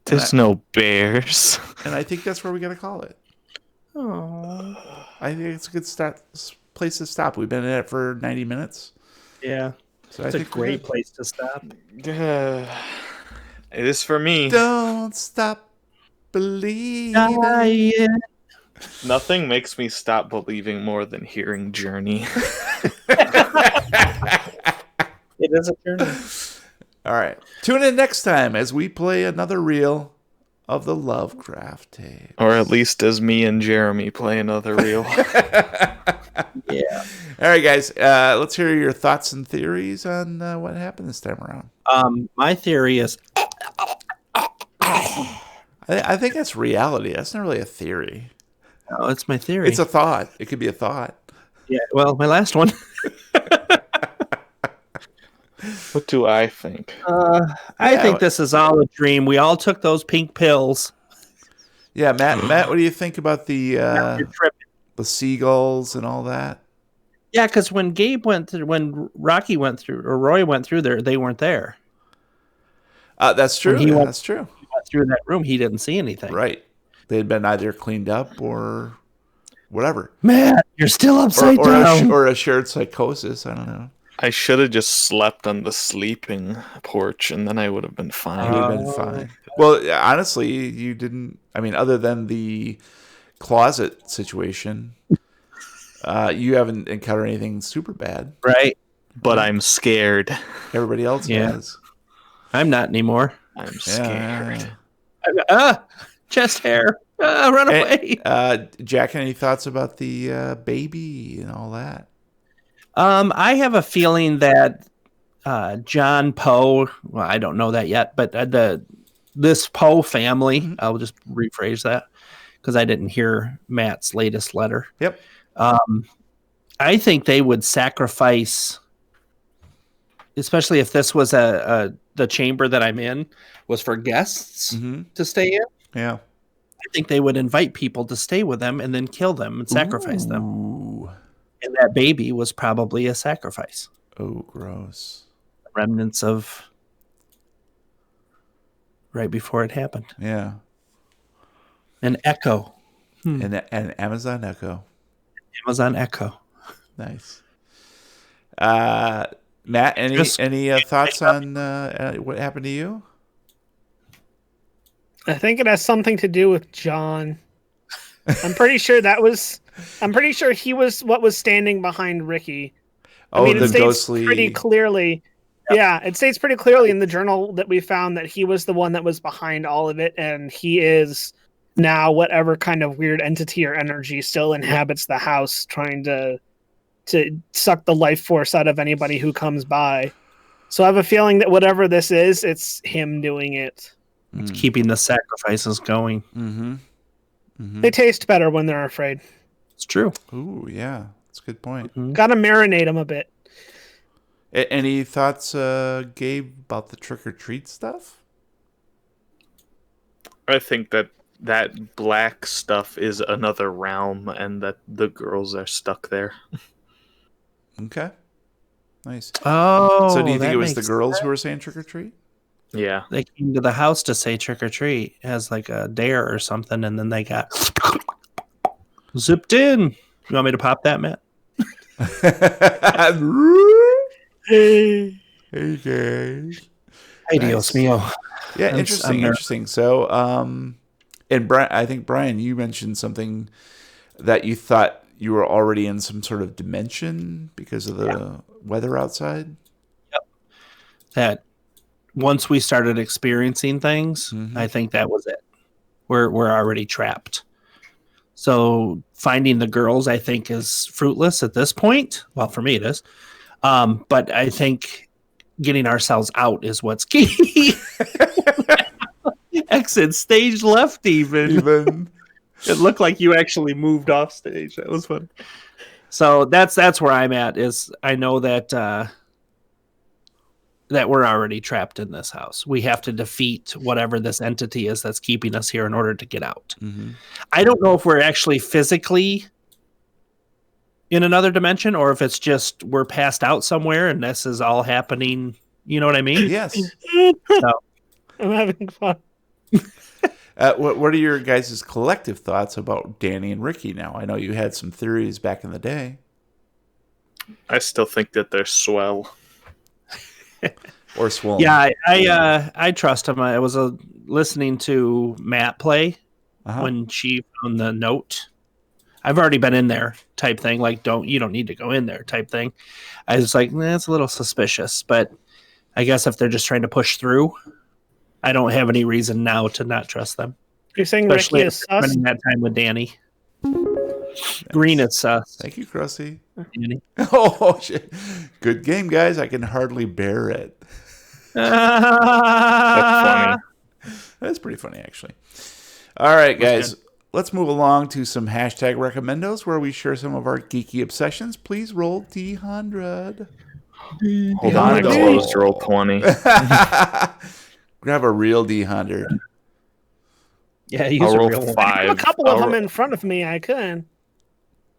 There's no bears. And I think that's where we gotta call it. Oh, I think it's a good place to stop. We've been in it for 90 minutes. yeah. So It's I a think we're great good. place to stop. It is for me. Don't stop believing. Dying. Nothing makes me stop believing more than hearing Journey. It is a journey. All right. Tune in next time as we play another reel of the Lovecraft tape. Or at least as me and Jeremy play another reel. Yeah. All right, guys. Let's hear your thoughts and theories on what happened this time around. My theory is I think that's reality. That's not really a theory. no, it's my theory. It's a thought. It could be a thought. Yeah, well, my last one. What do I think? I think this is all a dream. We all took those pink pills. Yeah, Matt, what do you think about You're tripping. the seagulls and all that? Yeah, because when when Rocky went through, or Roy went through there, they weren't there. That's true. When he went- That's true. He went through that room, he didn't see anything. Right. They'd been either cleaned up or whatever. Man, you're still upside Or down. or a shared psychosis. I don't know. I should have just slept on the sleeping porch, and then I would have been fine. It would have been fine. Well, honestly, you didn't. I mean, other than the closet situation, you haven't encountered anything super bad. Right. But I'm scared. Everybody else has. I'm not anymore. I'm scared. Chest hair. Run away. Jack, any thoughts about the baby and all that? I have a feeling that John Poe, well, I don't know that yet, but this Poe family, I'll just rephrase that because I didn't hear Matt's latest letter. Yep. I think they would sacrifice, especially if this was the chamber that I'm in was for guests to stay in. Yeah. I think they would invite people to stay with them and then kill them and sacrifice them. Ooh. And that baby was probably a sacrifice. Oh, gross. Remnants of right before it happened. Yeah. An echo. And an Amazon Echo. Amazon Echo. Nice. Matt, any thoughts on what happened to you? I think it has something to do with John. I'm pretty sure he was what was standing behind Ricky. Oh, it the states ghostly. pretty clearly. Yeah, it states pretty clearly in the journal that we found that he was the one that was behind all of it, and he is now whatever kind of weird entity or energy still inhabits the house, trying to suck the life force out of anybody who comes by. So I have a feeling that whatever this is, it's him doing it. It's keeping the sacrifices going. Mm-hmm. Mm-hmm. They taste better when they're afraid. It's true. Ooh, yeah. That's a good point. Mm-hmm. Gotta marinate them a bit. Any thoughts, Gabe, about the trick-or-treat stuff? I think that black stuff is another realm, and that the girls are stuck there. Okay. Nice. Oh, So do you think that it was the makes girls sense. who were saying trick-or-treat? Yeah. They came to the house to say trick or treat as like a dare or something, and then they got zipped in. You want me to pop that, Matt? Hey. Hey, guys. Hey, Nice. Dios mío. Yeah, I'm interesting. So, and Brian, I think, Brian, you mentioned something that you thought you were already in some sort of dimension because of the weather outside. That once we started experiencing things, Mhm. I think that was it. We're already trapped. So finding the girls, I think, is fruitless at this point. Well, for me, it is. But I think getting ourselves out is what's key. Exit stage left, even. It looked like you actually moved off stage. That was fun. So that's where I'm at. Is I know that that we're already trapped in this house. We have to defeat whatever this entity is that's keeping us here in order to get out. Mm-hmm. I don't know if we're actually physically in another dimension or if it's just we're passed out somewhere and this is all happening. You know what I mean? Yes. So, I'm having fun. What are your guys' collective thoughts about Danny and Ricky now? I know you had some theories back in the day. I still think that they're swell. Or swollen. yeah, I trust him. I was listening to Matt play when she found the note. I've already been in there type thing. Like, you don't need to go in there type thing. I was like, it's a little suspicious, but I guess if they're just trying to push through, I don't have any reason now to not trust them. You're saying Especially Ricky is sus? spending that time with Danny. Yes. Green is sus. Thank you, Krusty. Danny. Oh, shit. Good game, guys. I can hardly bear it. That's funny. That's pretty funny, actually. All right, guys. Let's move along to some hashtag recommendos where we share some of our geeky obsessions. Please roll D100. Hold on, I closed roll 20. Grab a real D100. Yeah, use I'll a roll real one. I have 5. a couple of them in front of me. I can.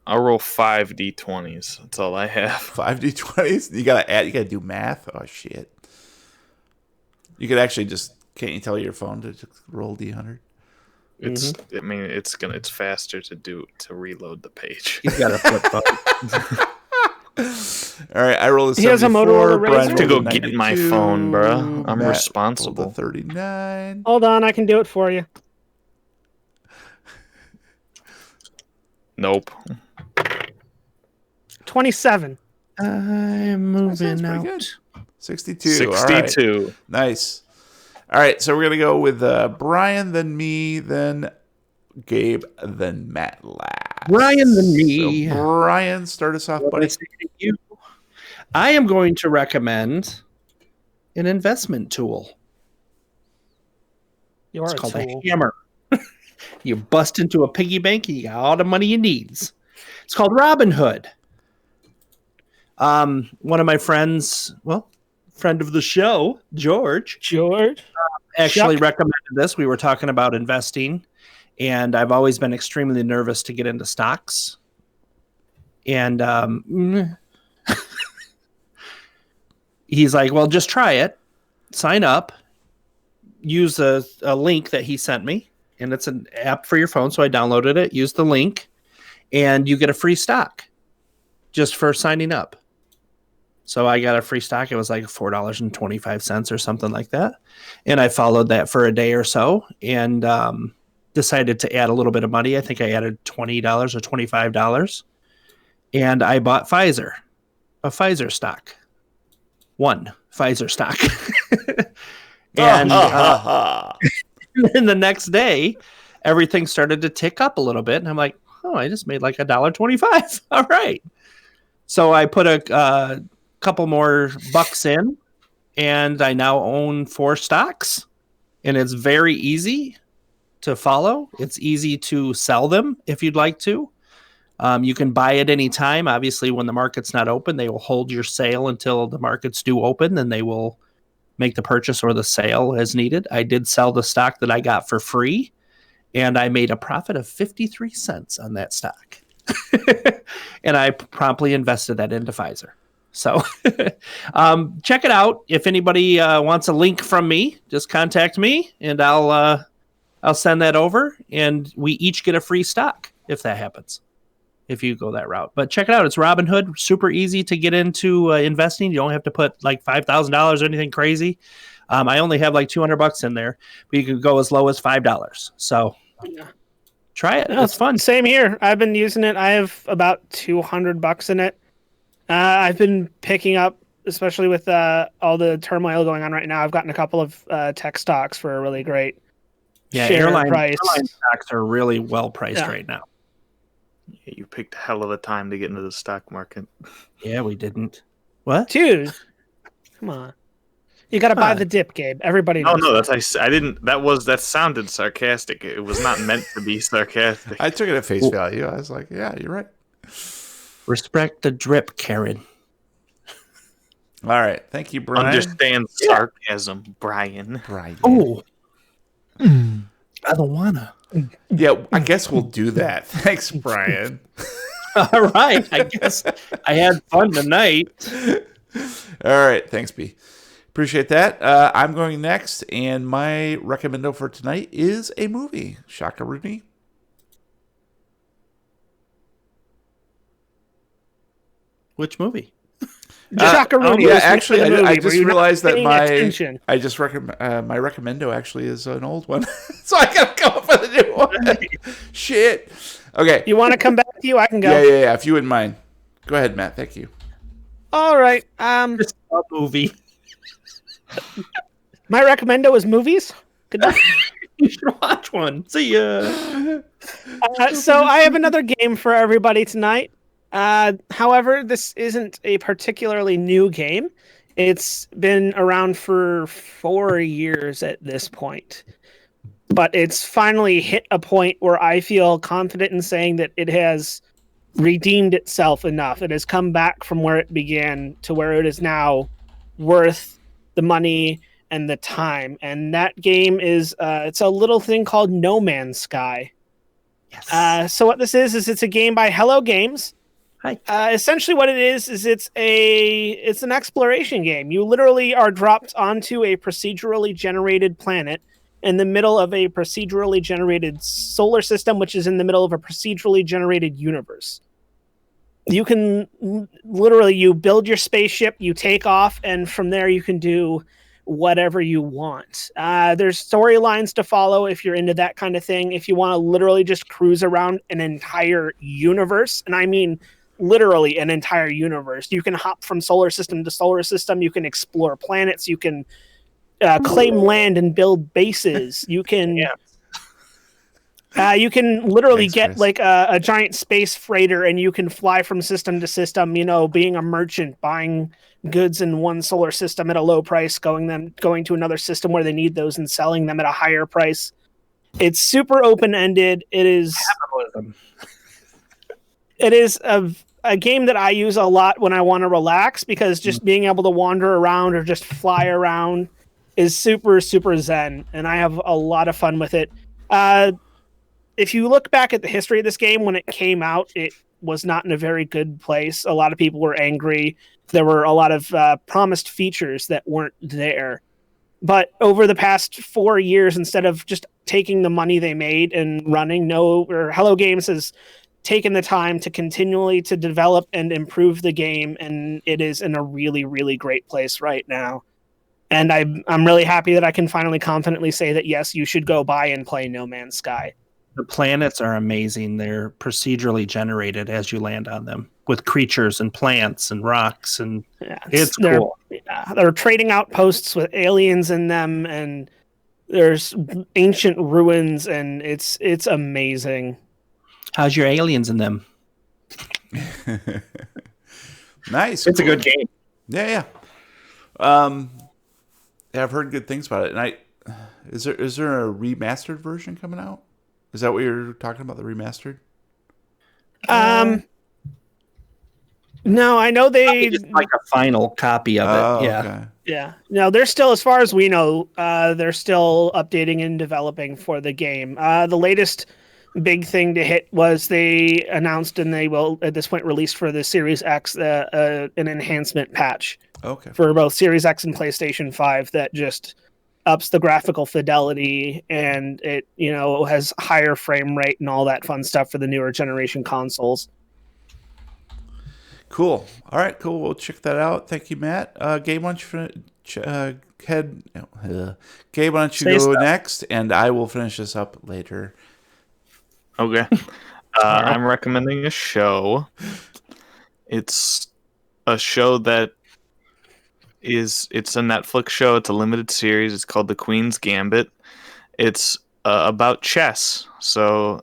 I'll roll 5 D20s. That's all I have. 5 D20s? You gotta do math? Oh, shit. You could actually just, can't you tell your phone to just roll D100? It's it's faster to reload the page. He's got a flip phone. All right, I rolled a 74. He has a Motorola Brian Razr? To rolled go a get my 92, phone, bruh. I'm Matt responsible. rolled a 39. Hold on, I can do it for you. Nope. 27. I'm That sounds moving pretty out. good. 62. All right. 62. Nice. All right, so we're going to go with Brian, then me, then Gabe, then Matt last. Brian, then me. So Brian, start us off, What I buddy. say to you? I am going to recommend an investment tool. You're It's a called tool. a hammer. You bust into a piggy bank and you got all the money you need. It's called Robinhood. One of my friends, friend of the show, George, actually recommended this. We were talking about investing, and I've always been extremely nervous to get into stocks. And he's like, well, just try it. Sign up. Use a link that he sent me, and it's an app for your phone. So I downloaded it, used the link, and you get a free stock just for signing up. So I got a free stock. It was like $4.25 or something like that. And I followed that for a day or so. And decided to add a little bit of money. I think I added $20 or $25, and I bought a Pfizer stock, one Pfizer stock. And then the next day, everything started to tick up a little bit, and I'm like, oh, I just made like $1.25. All right. So I put a couple more bucks in, and I now own 4 stocks, and it's very easy to follow. It's easy to sell them if you'd like to. You can buy at any time. Obviously, when the market's not open, they will hold your sale until the markets do open, and they will make the purchase or the sale as needed. I did sell the stock that I got for free, and I made a profit of 53 cents on that stock. And I promptly invested that into Pfizer. So check it out. If anybody wants a link from me, just contact me, and I'll send that over, and we each get a free stock if that happens, if you go that route. But check it out. It's Robinhood. Super easy to get into investing. You don't have to put like $5,000 or anything crazy. I only have like $200 in there, but you can go as low as $5. So try it. It's fun. Same here. I've been using it. I have about $200 in it. I've been picking up, especially with all the turmoil going on right now. I've gotten a couple of tech stocks for a really great airline price. Airline stocks are really well priced right now. Yeah, you picked a hell of a time to get into the stock market. Yeah, we didn't. What? Dude, come on. You got to buy the dip, Gabe. Everybody knows. No, I didn't. That sounded sarcastic. It was not meant to be sarcastic. I took it at face value. I was like, yeah, you're right. Respect the drip, Karen. All right. Thank you, Brian. Understand sarcasm, Brian. Oh. I don't wanna. Yeah, I guess we'll do that. Thanks, Brian. All right. I guess I had fun tonight. All right. Thanks, B. Appreciate that. I'm going next, and my recommendo for tonight is a movie. Shaka Rooney. Which movie? Shaka Rooney. Yeah, actually, I just realized that my attention. my recommendo actually is an old one, so I gotta come up with a new one. Shit. Okay. You want to come back to you? I can go. Yeah. If you wouldn't mind, go ahead, Matt. Thank you. All right. Just a movie. My recommendo is movies. Good night. You should watch one. See ya. So I have another game for everybody tonight. However, this isn't a particularly new game. It's been around for 4 years at this point. But it's finally hit a point where I feel confident in saying that it has redeemed itself enough. It has come back from where it began to where it is now worth the money and the time. And that game is it's a little thing called No Man's Sky. Yes. So what this is it's a game by Hello Games. Hi. Essentially what it is it's an exploration game. You literally are dropped onto a procedurally generated planet in the middle of a procedurally generated solar system, which is in the middle of a procedurally generated universe. You can literally, you build your spaceship, you take off, and from there you can do whatever you want. There's storylines to follow if you're into that kind of thing. If you want to literally just cruise around an entire universe, and I mean literally an entire universe, you can hop from solar system to solar system. You can explore planets. You can claim land and build bases. You can you can literally get like a giant space freighter, and you can fly from system to system, being a merchant, buying goods in one solar system at a low price, going to another system where they need those and selling them at a higher price. It's super open-ended. It is Capitalism. It is a game that I use a lot when I want to relax, because just being able to wander around or just fly around is super, super zen, and I have a lot of fun with it. If you look back at the history of this game, when it came out, it was not in a very good place. A lot of people were angry. There were a lot of promised features that weren't there. But over the past 4 years, instead of just taking the money they made and running, Hello Games has taken the time to continually to develop and improve the game, and it is in a really, really great place right now. And I'm really happy that I can finally confidently say that, yes, you should go buy and play No Man's Sky. The planets are amazing. They're procedurally generated as you land on them with creatures and plants and rocks, and Yeah, it's they're, cool. yeah, they're trading outposts with aliens in them, and there's ancient ruins, and it's amazing. How's your aliens in them? Nice. It's cool. a good game. Yeah. Yeah, I've heard good things about it. And is there a remastered version coming out? Is that what you're talking about? The remastered? No, I know they Just like a final copy of it. Yeah. Okay. Yeah. No, they're still, as far as we know, they're still updating and developing for the game. The latest big thing to hit was they announced, and they will at this point release for the Series X an enhancement patch Okay. for both Series X and PlayStation 5 that just ups the graphical fidelity, and it has higher frame rate and all that fun stuff for the newer generation consoles. Cool. All right, cool. We'll check that out. Thank you, Matt. Gabe, why don't you go next, and I will finish this up later. Okay. I'm recommending a show. It's a show that it's a Netflix show. It's a limited series. It's called The Queen's Gambit. It's about chess. So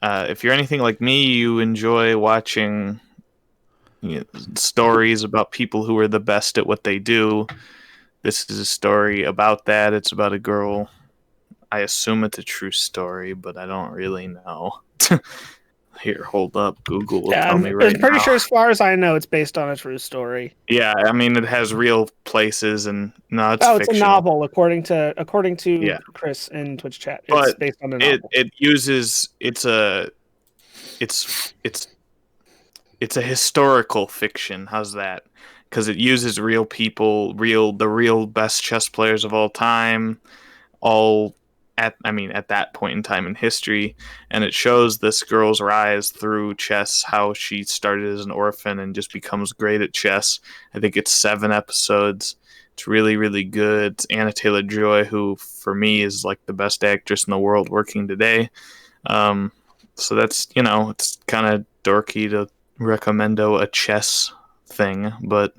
if you're anything like me, you enjoy watching stories about people who are the best at what they do. This is a story about that. It's about a girl. I assume it's a true story, but I don't really know. Here, hold up. Google will tell me right now. I'm pretty sure, as far as I know, it's based on a true story. Yeah, I mean, it has real places, and no, it's it's fictional. a novel, according to Chris in Twitch chat. It's based on a novel. It uses it's a historical fiction. How's that? Because it uses real people, the real best chess players of all time, at that point in time in history, and it shows this girl's rise through chess, how she started as an orphan and just becomes great at chess. I think it's 7 episodes. It's really, really good. It's Anna Taylor-Joy, who for me is like the best actress in the world working today. So that's, it's kind of dorky to recommendo a chess thing, but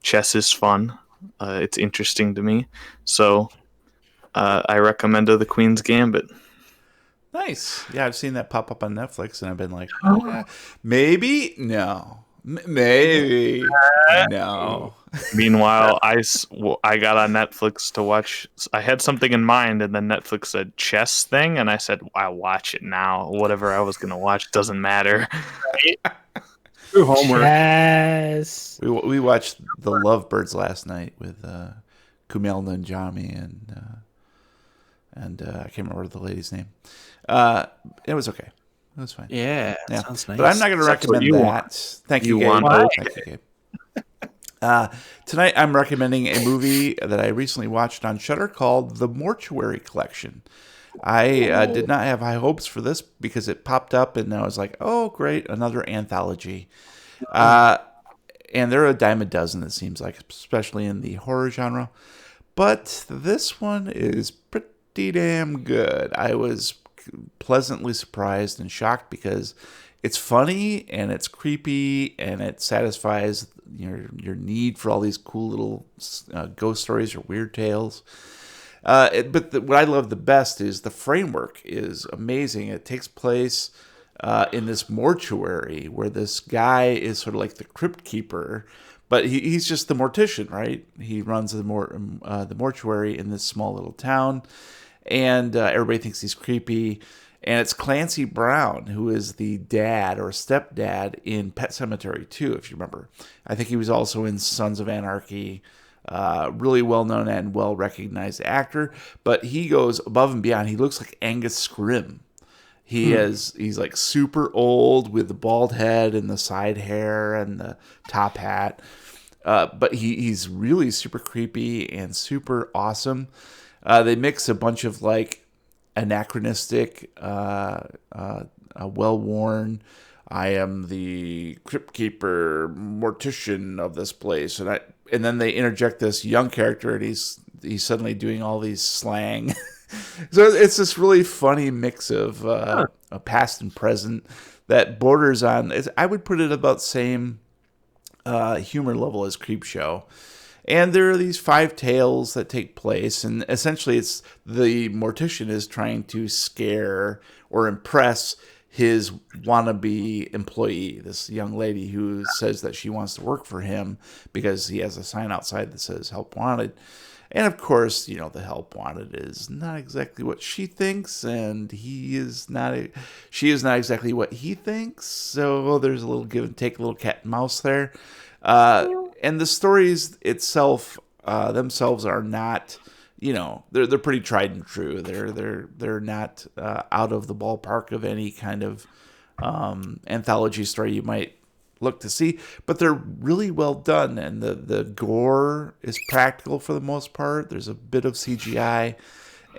chess is fun. It's interesting to me. So I recommend The Queen's Gambit. Nice. Yeah, I've seen that pop up on Netflix, and I've been like, maybe? No. Maybe. No. Meanwhile, I got on Netflix to watch. I had something in mind, and then Netflix said chess thing, and I said, I'll watch it now. Whatever I was going to watch doesn't matter. Do homework. Yes. We watched The Lovebirds last night with Kumail Nanjiani and I can't remember the lady's name. It was okay. It was fine. Yeah, sounds nice. But I'm not going to recommend that. Thank you, Gabe. Thank you, Gabe. Tonight I'm recommending a movie that I recently watched on Shudder called The Mortuary Collection. I did not have high hopes for this because it popped up and I was like, oh, great, another anthology. And there are a dime a dozen, it seems like, especially in the horror genre. But this one is pretty damn good. I was pleasantly surprised and shocked because it's funny and it's creepy and it satisfies your need for all these cool little ghost stories or weird tales. But what I love the best is the framework is amazing. It takes place in this mortuary where this guy is sort of like the crypt keeper, but he's just the mortician, right? He runs the mortuary in this small little town, and everybody thinks he's creepy. And it's Clancy Brown, who is the dad or stepdad in Pet Sematary 2, if you remember. I think he was also in Sons of Anarchy. Really well-known and well-recognized actor. But he goes above and beyond. He looks like Angus Scrimm. He's like super old with the bald head and the side hair and the top hat. But he's really super creepy and super awesome. They mix a bunch of like anachronistic, well-worn, I am the crypt keeper, mortician of this place, and then they interject this young character, and he's suddenly doing all these slang So it's this really funny mix of a past and present that borders on. I would put it about same humor level as Creepshow. And there are these 5 tales that take place, and essentially it's the mortician is trying to scare or impress his wannabe employee, this young lady who says that she wants to work for him because he has a sign outside that says help wanted. And of course, the help wanted is not exactly what she thinks, and she is not exactly what he thinks. So there's a little give and take, a little cat and mouse there. And the stories itself, themselves are not, they're pretty tried and true. They're not out of the ballpark of any kind of anthology story you might look to see, but they're really well done, and the gore is practical for the most part. There's a bit of CGI,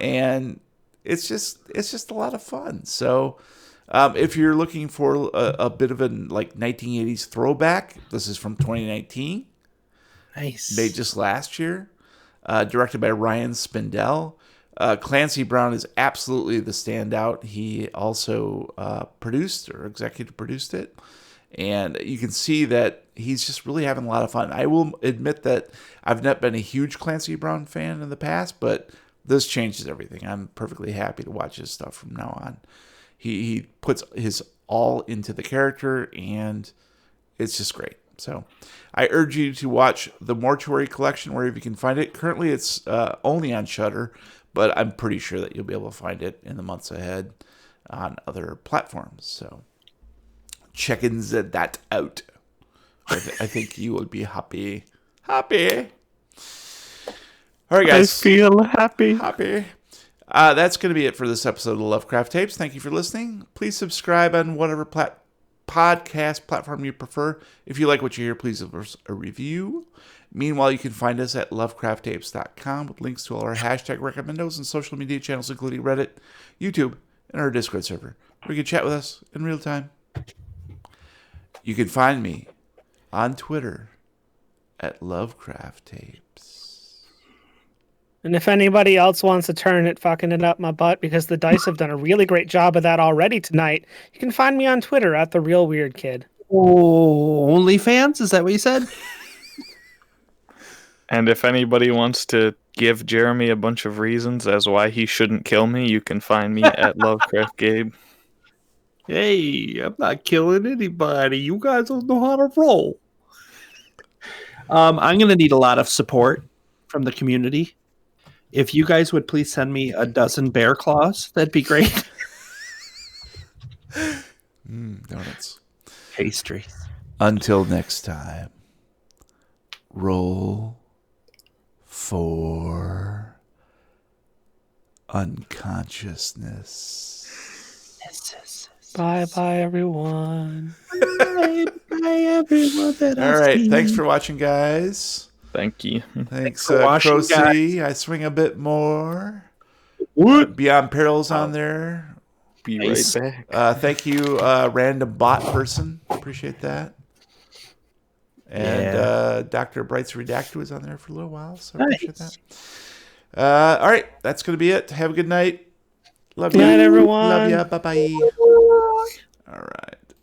and it's just a lot of fun. So if you're looking for a bit of a 1980s throwback, this is from 2019. Nice. Made just last year. Directed by Ryan Spindell. Clancy Brown is absolutely the standout. He also produced or executive produced it. And you can see that he's just really having a lot of fun. I will admit that I've not been a huge Clancy Brown fan in the past, but this changes everything. I'm perfectly happy to watch his stuff from now on. He puts his all into the character, and it's just great. So I urge you to watch the Mortuary Collection wherever you can find it. Currently, it's only on Shudder, but I'm pretty sure that you'll be able to find it in the months ahead on other platforms. So checking that out. I think you will be happy. Happy. All right, guys. I feel happy. Happy. That's going to be it for this episode of Lovecraft Tapes. Thank you for listening. Please subscribe on whatever podcast platform you prefer. If you like what you hear, please leave us a review. Meanwhile, you can find us at lovecrafttapes.com with links to all our hashtag recommendos and social media channels, including Reddit, YouTube, and our Discord server, where you can chat with us in real time. You can find me on Twitter at Lovecraft Tapes. And if anybody else wants to turn it fucking it up my butt, because the dice have done a really great job of that already tonight, you can find me on Twitter at @TheRealWeirdKid. Oh, OnlyFans? Is that what you said? And if anybody wants to give Jeremy a bunch of reasons as why he shouldn't kill me, you can find me at Lovecraft Gabe. Hey, I'm not killing anybody. You guys don't know how to roll. I'm going to need a lot of support from the community. If you guys would please send me a dozen bear claws, that'd be great. Donuts. Pastries. Until next time, roll for unconsciousness. Bye bye, everyone. Bye everyone. All right. Thanks for watching, guys. Thank you. Thanks, for watching, Crocy. I swing a bit more. Beyond Perils on there. Be Nice. right back. Thank you, random bot person. Appreciate that. And Dr. Bright's Redacted was on there for a little while, so I appreciate that. All right, that's going to be it. Have a good night. Love you. Good night, everyone. Love ya. Bye-bye. All right.